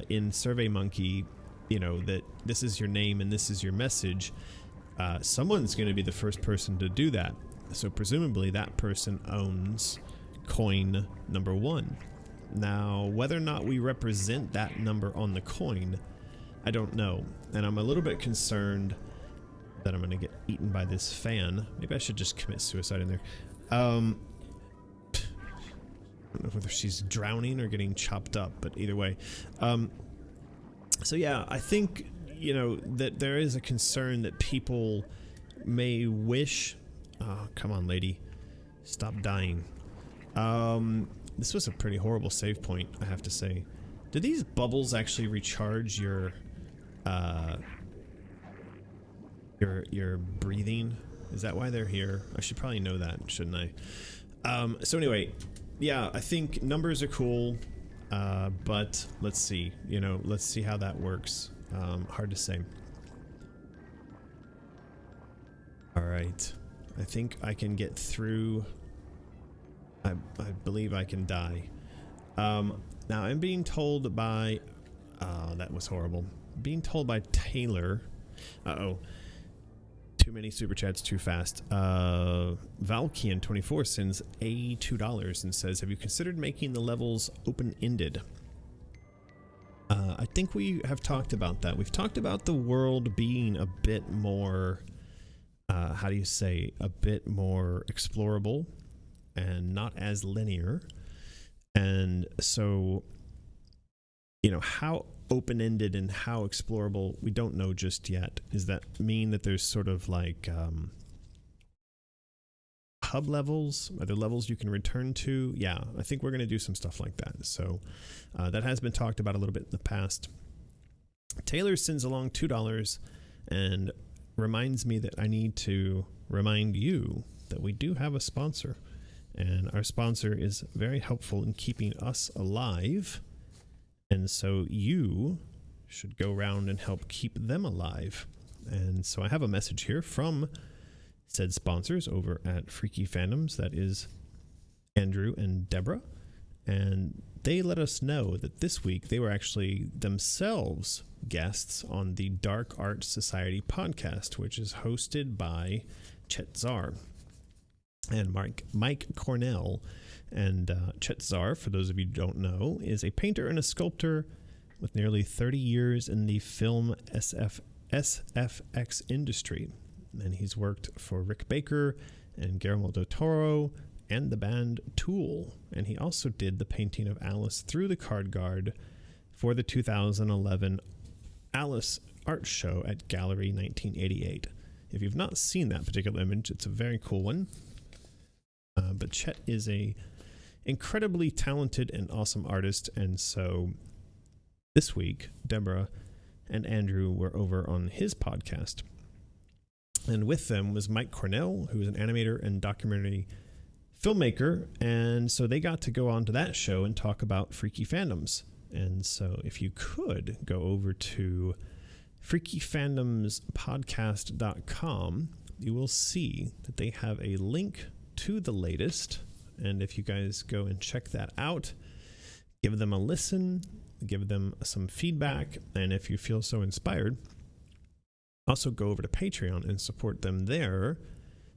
Speaker 1: in SurveyMonkey, you know, that this is your name and this is your message, someone's going to be the first person to do that. So presumably that person owns coin number 1. Now, whether or not we represent that number on the coin, I don't know. And I'm a little bit concerned that I'm going to get eaten by this fan. Maybe I should just commit suicide in there. I don't know whether she's drowning or getting chopped up, but either way. So yeah, I think, you know, that there is a concern that people may wish... Oh, come on, lady. Stop dying. This was a pretty horrible save point, I have to say. Do these bubbles actually recharge your breathing? Is that why they're here? I should probably know that, shouldn't I? So anyway... Yeah, I think numbers are cool, but let's see. You know, let's see how that works. Hard to say. All right. I think I can get through. I believe I can die. Now, I'm being told by... that was horrible. Being told by Taylor... Uh-oh. Too many super chats too fast. Valkian24 sends $2 and says, have you considered making the levels open-ended? I think we have talked about that. We've talked about the world being a bit more, how do you say, a bit more explorable and not as linear. And so, you know, how open-ended and how explorable, we don't know just yet. Does that mean that there's sort of like hub levels? Are there levels you can return to? Yeah, I think we're going to do some stuff like that. So that has been talked about a little bit in the past. Taylor sends along $2 and reminds me that I need to remind you that we do have a sponsor. And our sponsor is very helpful in keeping us alive. And so you should go around and help keep them alive. And so I have a message here from said sponsors over at Freaky Fandoms. That is Andrew and Deborah. And they let us know that this week they were actually themselves guests on the Dark Art Society podcast, which is hosted by Chet Zar and Mike Cornell. And Chet Zar, for those of you who don't know, is a painter and a sculptor with nearly 30 years in the film SFX industry. And he's worked for Rick Baker and Guillermo del Toro and the band Tool. And he also did the painting of Alice through the card guard for the 2011 Alice art show at Gallery 1988. If you've not seen that particular image, it's a very cool one. But Chet is a incredibly talented and awesome artist, and so this week Deborah and Andrew were over on his podcast, and with them was Mike Cornell, who is an animator and documentary filmmaker, and so they got to go on to that show and talk about Freaky Fandoms. And so if you could go over to freakyfandomspodcast.com, you will see that they have a link to the latest. And if you guys go and check that out, give them a listen, give them some feedback, and if you feel so inspired, also go over to Patreon and support them there,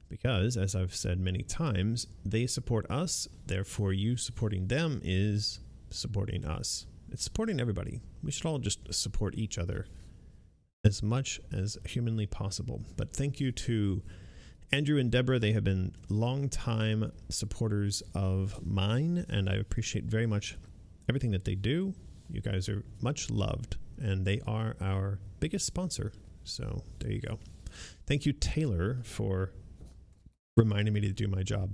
Speaker 1: because, as I've said many times, they support us, therefore you supporting them is supporting us. It's supporting everybody. We should all just support each other as much as humanly possible. But thank you to Andrew and Deborah. They have been longtime supporters of mine, and I appreciate very much everything that they do. You guys are much loved, and they are our biggest sponsor. So there you go. Thank you, Taylor, for reminding me to do my job.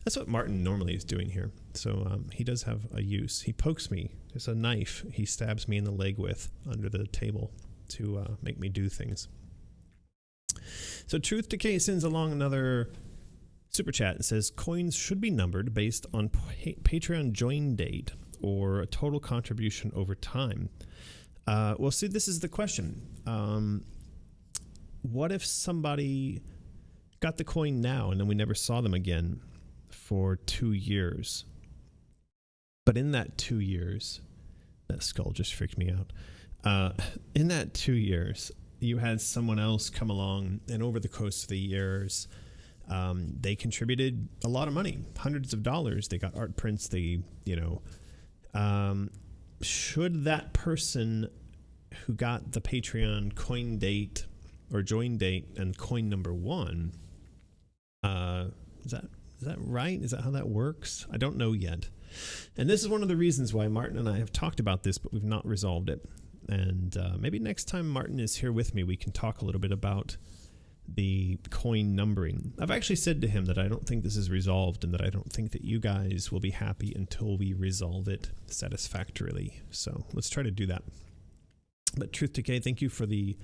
Speaker 1: That's what Martin normally is doing here. So he does have a use. He pokes me. There's a knife he stabs me in the leg with under the table to make me do things. So Truth Decay sends along another super chat and says, coins should be numbered based on Patreon join date or a total contribution over time. Well, see, this is the question. What if somebody got the coin now and then we never saw them again for 2 years? But in that 2 years, that skull just freaked me out. In that 2 years, you had someone else come along, and over the course of the years, they contributed a lot of money, hundreds of dollars. They got art prints. Should that person who got the Patreon coin date or join date and coin number one, is that right? Is that how that works? I don't know yet. And this is one of the reasons why Martin and I have talked about this, but we've not resolved it. And maybe next time Martin is here with me, we can talk a little bit about the coin numbering. I've actually said to him that I don't think this is resolved and that I don't think that you guys will be happy until we resolve it satisfactorily. So let's try to do that. But Truth Decay, thank you for the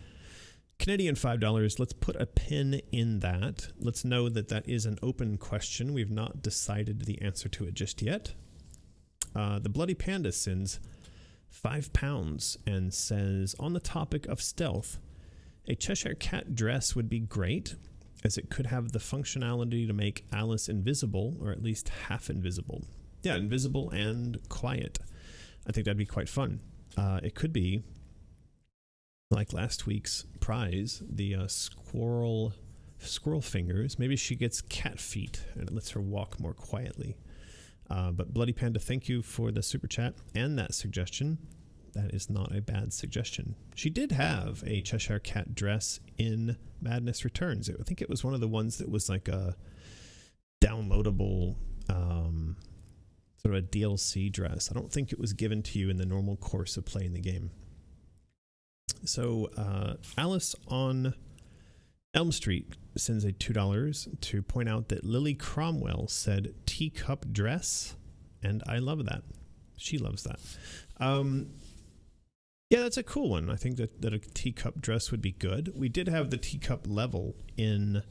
Speaker 1: Canadian $5. Let's put a pin in that. Let's know that that is an open question. We've not decided the answer to it just yet. The Bloody Panda sends £5 and says, on the topic of stealth, a Cheshire Cat dress would be great, as it could have the functionality to make Alice invisible, or at least half invisible. Yeah, invisible and quiet. I think that'd be quite fun. It could be like last week's prize, the squirrel fingers. Maybe she gets cat feet and it lets her walk more quietly. But Bloody Panda, thank you for the super chat and that suggestion. That is not a bad suggestion. She did have a Cheshire Cat dress in Madness Returns. I think it was one of the ones that was like a downloadable sort of a DLC dress. I don't think it was given to you in the normal course of playing the game. So Alice on Elm Street sends a $2 to point out that Lily Cromwell said teacup dress, and I love that. She loves that. Yeah, that's a cool one. I think that a teacup dress would be good. We did have the teacup level in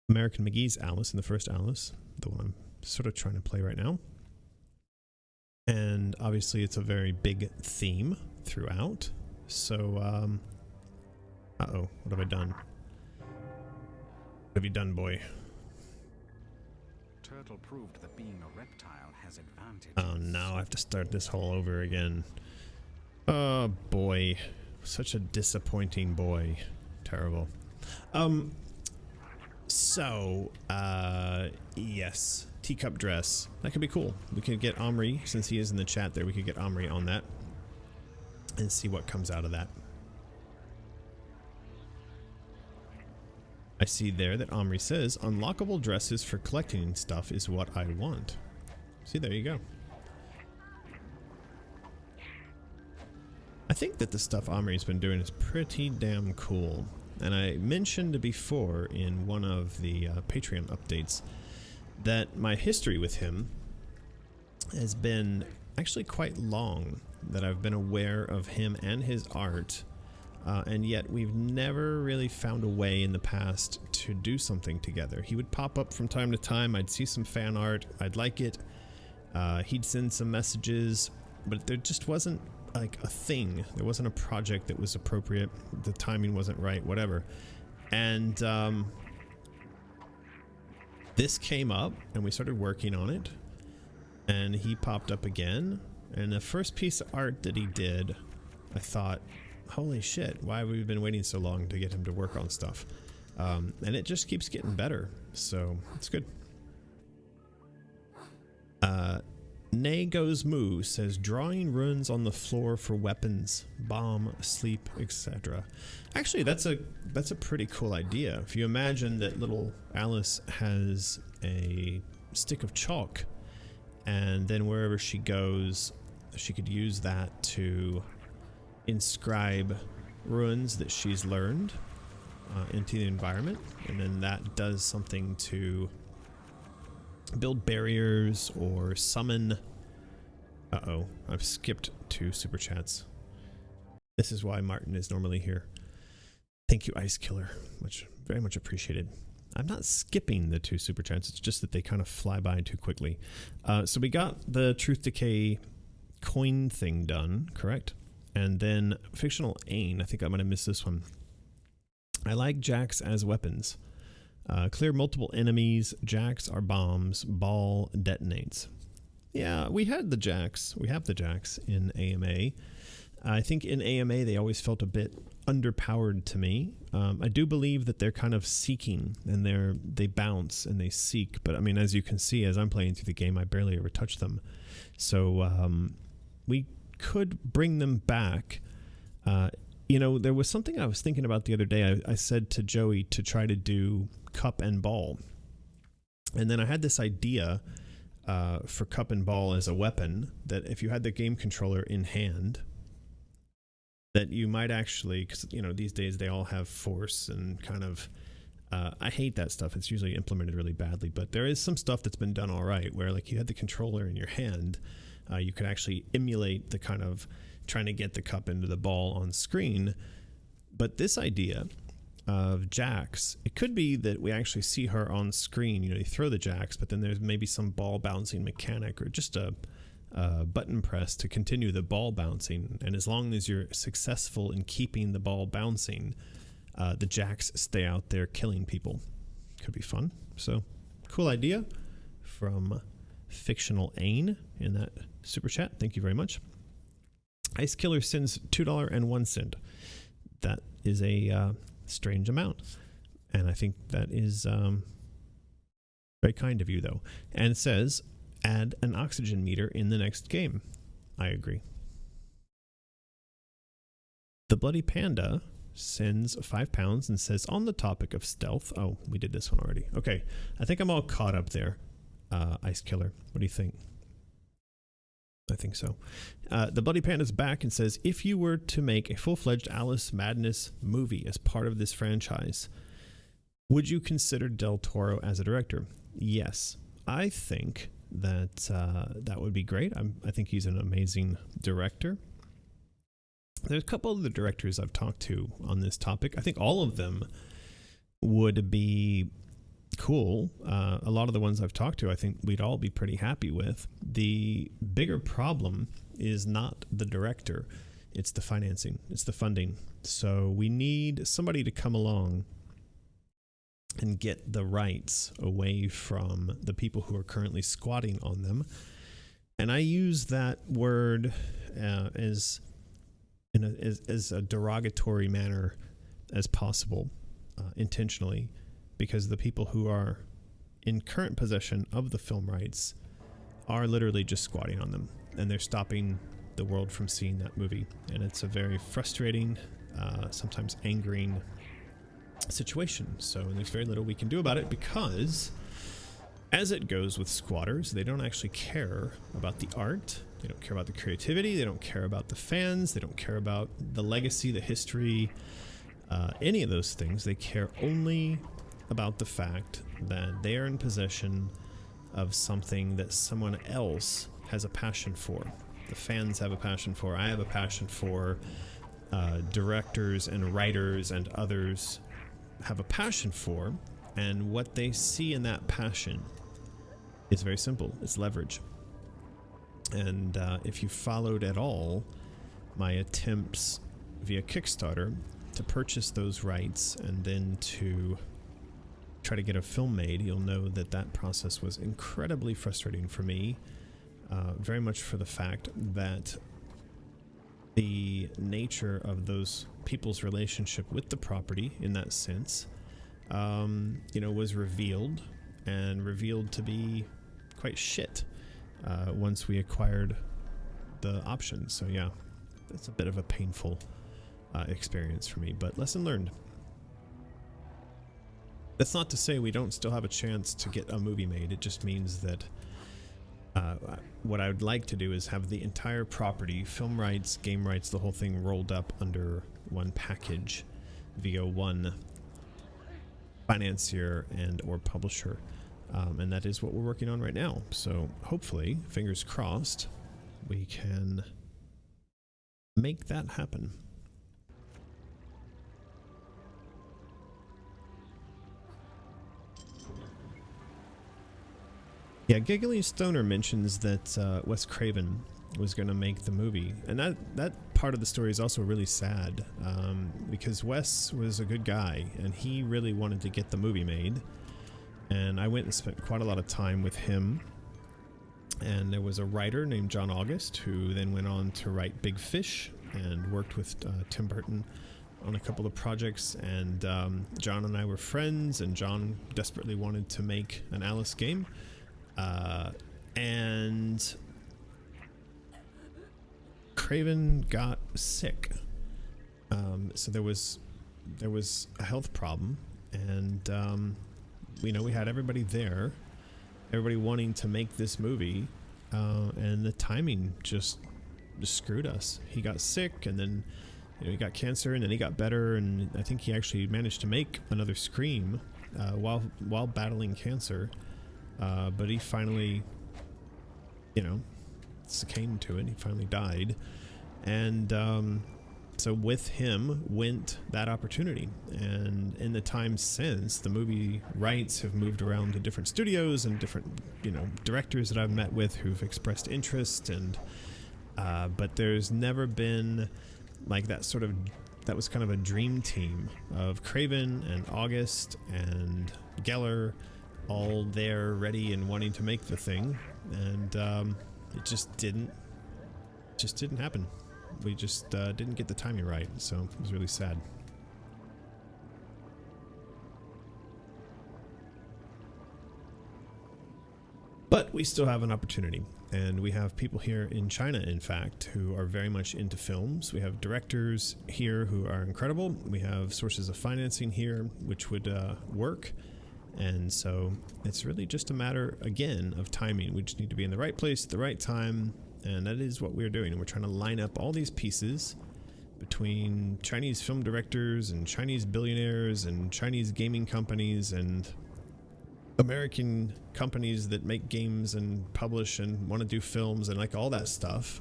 Speaker 1: American McGee's Alice, in the first Alice, the one I'm sort of trying to play right now. And obviously it's a very big theme throughout. So, uh-oh, what have I done? What have you done, boy?
Speaker 2: Turtle proved that being a reptile has advantages.
Speaker 1: Oh no, I have to start this whole over again. Oh boy, such a disappointing boy. Terrible. Yes, teacup dress. That could be cool. We could get Omri, since he is in the chat there, we could get Omri on that and see what comes out of that. I see there that Omri says, unlockable dresses for collecting stuff is what I want. See, there you go. I think that the stuff Omri's been doing is pretty damn cool. And I mentioned before in one of the Patreon updates that my history with him has been actually quite long, that I've been aware of him and his art, and yet we've never really found a way in the past to do something together. He would pop up from time to time, I'd see some fan art, I'd like it, he'd send some messages, but there just wasn't like a thing. There wasn't a project that was appropriate, the timing wasn't right, whatever. And this came up and we started working on it, and he popped up again, and the first piece of art that he did, I thought, holy shit, why have we been waiting so long to get him to work on stuff? And it just keeps getting better, so it's good. Nay Goes Moo says, drawing runes on the floor for weapons, bomb, sleep, etc. Actually, that's a pretty cool idea. If you imagine that little Alice has a stick of chalk, and then wherever she goes, she could use that to inscribe runes that she's learned into the environment, and then that does something to build barriers or summon. Uh-oh, I've skipped 2 super chats. This is why Martin is normally here. Thank you, Ice Killer. Very much appreciated. I'm not skipping the 2 super chats, it's just that they kind of fly by too quickly. So we got the Truth Decay coin thing done, correct? And then Fictional Ain, I think I might have missed this one. I like jacks as weapons. Clear multiple enemies, jacks are bombs, ball detonates. Yeah, we had the jacks. We have the jacks in AMA. I think in AMA they always felt a bit underpowered to me. I do believe that they're kind of seeking, and they bounce and they seek. But I mean, as you can see, as I'm playing through the game, I barely ever touch them. So we could bring them back. You know, there was something I was thinking about the other day. I said to Joey to try to do cup and ball. And then I had this idea for cup and ball as a weapon, that if you had the game controller in hand, that you might actually, because, you know, these days they all have force and kind of, I hate that stuff. It's usually implemented really badly, but there is some stuff that's been done all right, where like you had the controller in your hand, you could actually emulate the kind of trying to get the cup into the ball on screen. But this idea of jacks, it could be that we actually see her on screen. You know, you throw the jacks, but then there's maybe some ball bouncing mechanic, or just a button press to continue the ball bouncing. And as long as you're successful in keeping the ball bouncing, the jacks stay out there killing people. Could be fun. So, cool idea from Fictional Ain in that super chat. Thank you very much. Ice Killer sends $2.01. That is a strange amount, and I think that is very kind of you, though. And it says, add an oxygen meter in the next game. I agree. The Bloody Panda sends £5 and says, on the topic of stealth. Oh, we did this one already. Okay, I think I'm all caught up there. Ice Killer, what do you think? I think so. The Bloody Panda's back and says, if you were to make a full-fledged Alice Madness movie as part of this franchise, would you consider Del Toro as a director? Yes. I think that that would be great. I think he's an amazing director. There's a couple of the directors I've talked to on this topic. I think all of them would be cool. A lot of the ones I've talked to, I think we'd all be pretty happy with. The bigger problem is not the director. It's the financing. It's the funding. So we need somebody to come along and get the rights away from the people who are currently squatting on them. And I use that word as a derogatory manner as possible, intentionally, because the people who are in current possession of the film rights are literally just squatting on them, and they're stopping the world from seeing that movie. And it's a very frustrating, sometimes angering situation. So there's very little we can do about it, because as it goes with squatters, they don't actually care about the art, they don't care about the creativity, they don't care about the fans, they don't care about the legacy, the history, any of those things. They care only about the fact that they are in possession of something that someone else has a passion for. The fans have a passion for, I have a passion for, directors and writers and others have a passion for, and what they see in that passion is very simple. It's leverage. And if you followed at all my attempts via Kickstarter to purchase those rights and then to try to get a film made, you'll know that that process was incredibly frustrating for me, very much for the fact that the nature of those people's relationship with the property, in that sense, was revealed to be quite shit once we acquired the option. So yeah, that's a bit of a painful experience for me, but lesson learned. That's not to say we don't still have a chance to get a movie made. It just means that what I would like to do is have the entire property, film rights, game rights, the whole thing rolled up under one package via one financier and or publisher. And that is what we're working on right now. So hopefully, fingers crossed, we can make that happen. Yeah, Giggly Stoner mentions that Wes Craven was going to make the movie, and that part of the story is also really sad, because Wes was a good guy and he really wanted to get the movie made, and I went and spent quite a lot of time with him. And there was a writer named John August who then went on to write Big Fish and worked with Tim Burton on a couple of projects, and John and I were friends, and John desperately wanted to make an Alice game. And Craven got sick, so there was a health problem, and we had everybody there, everybody wanting to make this movie, and the timing just screwed us. He got sick, and then he got cancer, and then he got better, and I think he actually managed to make another Scream while battling cancer. But he finally, succumbed to it. He finally died. And so with him went that opportunity. And in the time since, the movie rights have moved around to different studios and different, directors that I've met with who've expressed interest. And but there's never been like that was kind of a dream team of Craven and August and Geller, all there ready and wanting to make the thing, and it just didn't happen. We just didn't get the timing right, so it was really sad. But we still have an opportunity, and we have people here in China, in fact, who are very much into films. We have directors here who are incredible. We have sources of financing here which would work. And so it's really just a matter, again, of timing. We just need to be in the right place at the right time, And that is what we're doing. We're trying to line up all these pieces between Chinese film directors and Chinese billionaires and Chinese gaming companies and American companies that make games and publish and want to do films and like all that stuff.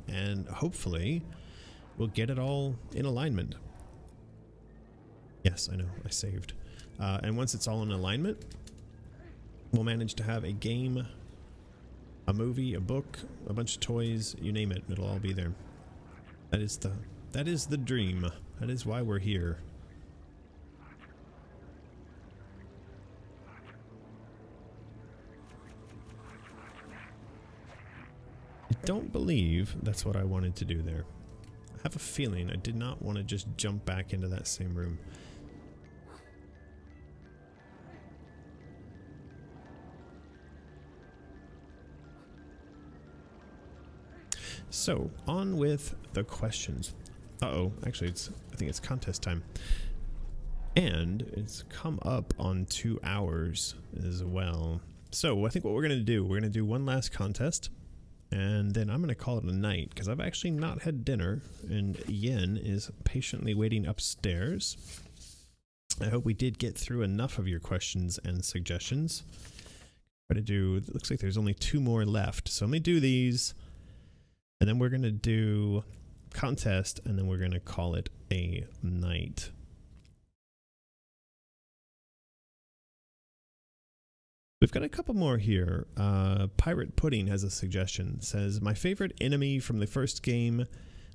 Speaker 1: And hopefully we'll get it all in alignment. Yes, I know, I saved. And once it's all in alignment, we'll manage to have a game, a movie, a book, a bunch of toys, you name it, it'll all be there. That is the dream. That is why we're here. I don't believe that's what I wanted to do there. I have a feeling I did not want to just jump back into that same room. So, on with the questions. Uh-oh, actually I think it's contest time. And it's come up on 2 hours as well. So, I think what we're going to do, we're going to do one last contest. And then I'm going to call it a night, because I've actually not had dinner, and Yen is patiently waiting upstairs. I hope we did get through enough of your questions and suggestions. Try to do, it looks like there's only 2 more left, so let me do these, and then we're going to do contest, and then we're going to call it a night. We've got a couple more here. Pirate Pudding has a suggestion. It says, my favorite enemy from the first game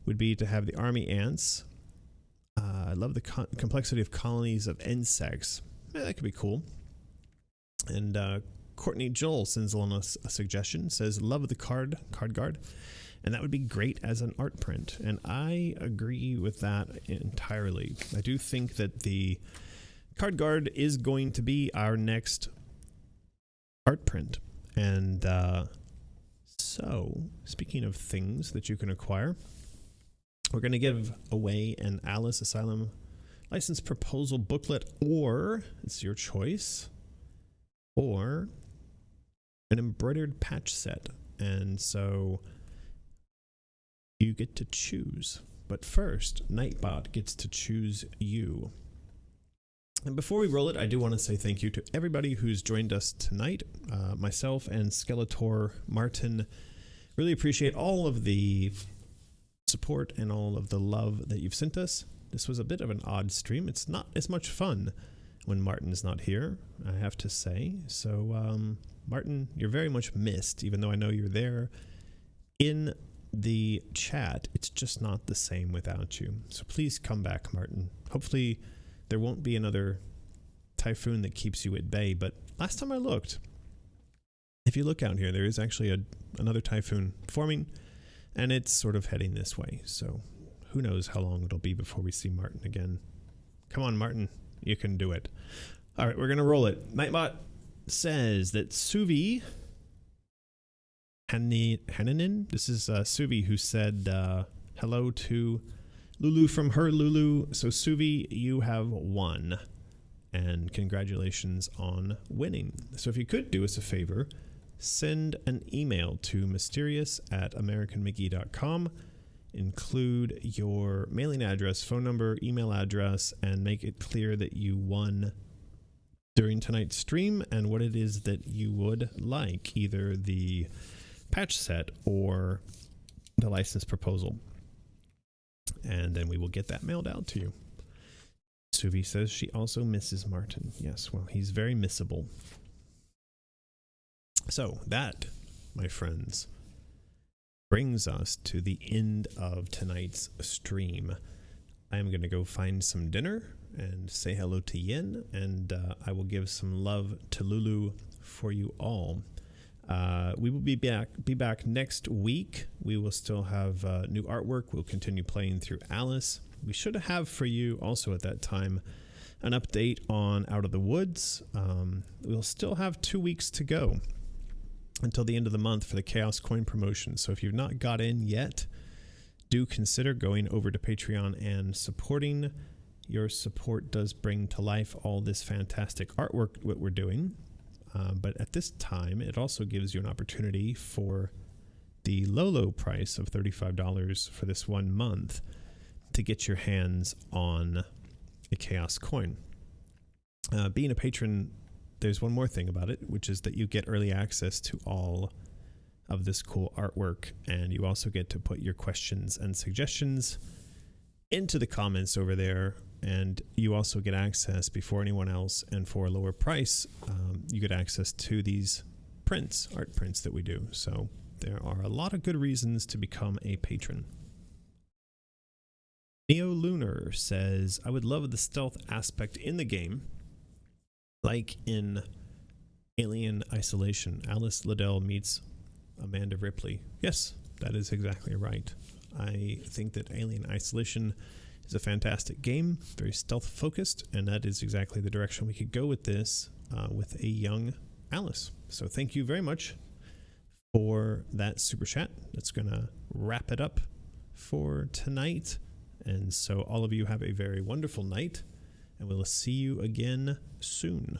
Speaker 1: would be to have the army ants. I love the complexity of colonies of insects. That could be cool. And Courtney Joel sends along a suggestion. Says, love the card guard. And that would be great as an art print. And I agree with that entirely. I do think that the card guard is going to be our next art print. And so, speaking of things that you can acquire, we're going to give away an Alice Asylum license proposal booklet, or it's your choice, or an embroidered patch set. And so you get to choose. But first, Nightbot gets to choose you. And before we roll it, I do want to say thank you to everybody who's joined us tonight. Myself and Skeletor Martin really appreciate all of the support and all of the love that you've sent us. This was a bit of an odd stream. It's not as much fun when Martin's not here, I have to say. So, Martin, you're very much missed, even though I know you're there in the chat. It's just not the same without you. So please come back, Martin. Hopefully there won't be another typhoon that keeps you at bay, but last time I looked, if you look out here, there is actually another typhoon forming, and it's sort of heading this way. So who knows how long it'll be before we see Martin again. Come on, Martin, you can do it. All right, we're going to roll it. Nightbot says that Suvi Hananin, this is Suvi who said hello to Lulu from her Lulu. So Suvi, you have won, and congratulations on winning. So if you could do us a favor, send an email to mysterious@americanmcgee.com, include your mailing address, phone number, email address, and make it clear that you won during tonight's stream and what it is that you would like, either the patch set or the license proposal. And then we will get that mailed out to you. Suvi says she also misses Martin. Yes, well, he's very missable. So that, my friends, brings us to the end of tonight's stream. I am going to go find some dinner and say hello to Yin, and I will give some love to Lulu for you all. We will be back next week. We will still have new artwork. We'll continue playing through Alice. We should have for you also at that time an update on Out of the Woods. We'll still have 2 weeks to go until the end of the month for the Chaos Coin promotion. So if you've not got in yet, do consider going over to Patreon and supporting. Your support does bring to life all this fantastic artwork that we're doing. But at this time, it also gives you an opportunity for the low price of $35 for this 1 month to get your hands on a Chaos coin. Being a patron, there's one more thing about it, which is that you get early access to all of this cool artwork, and you also get to put your questions and suggestions into the comments over there, and you also get access before anyone else, and for a lower price, you get access to these art prints that we do. So there are a lot of good reasons to become a patron. Neo Lunar says, I would love the stealth aspect in the game, like in Alien Isolation. Alice Liddell meets Amanda Ripley. Yes, that is exactly right. I think that Alien Isolation is a fantastic game, very stealth focused, and that is exactly the direction we could go with this, with a young Alice. So thank you very much for that super chat. That's going to wrap it up for tonight. And so all of you have a very wonderful night, and we'll see you again soon.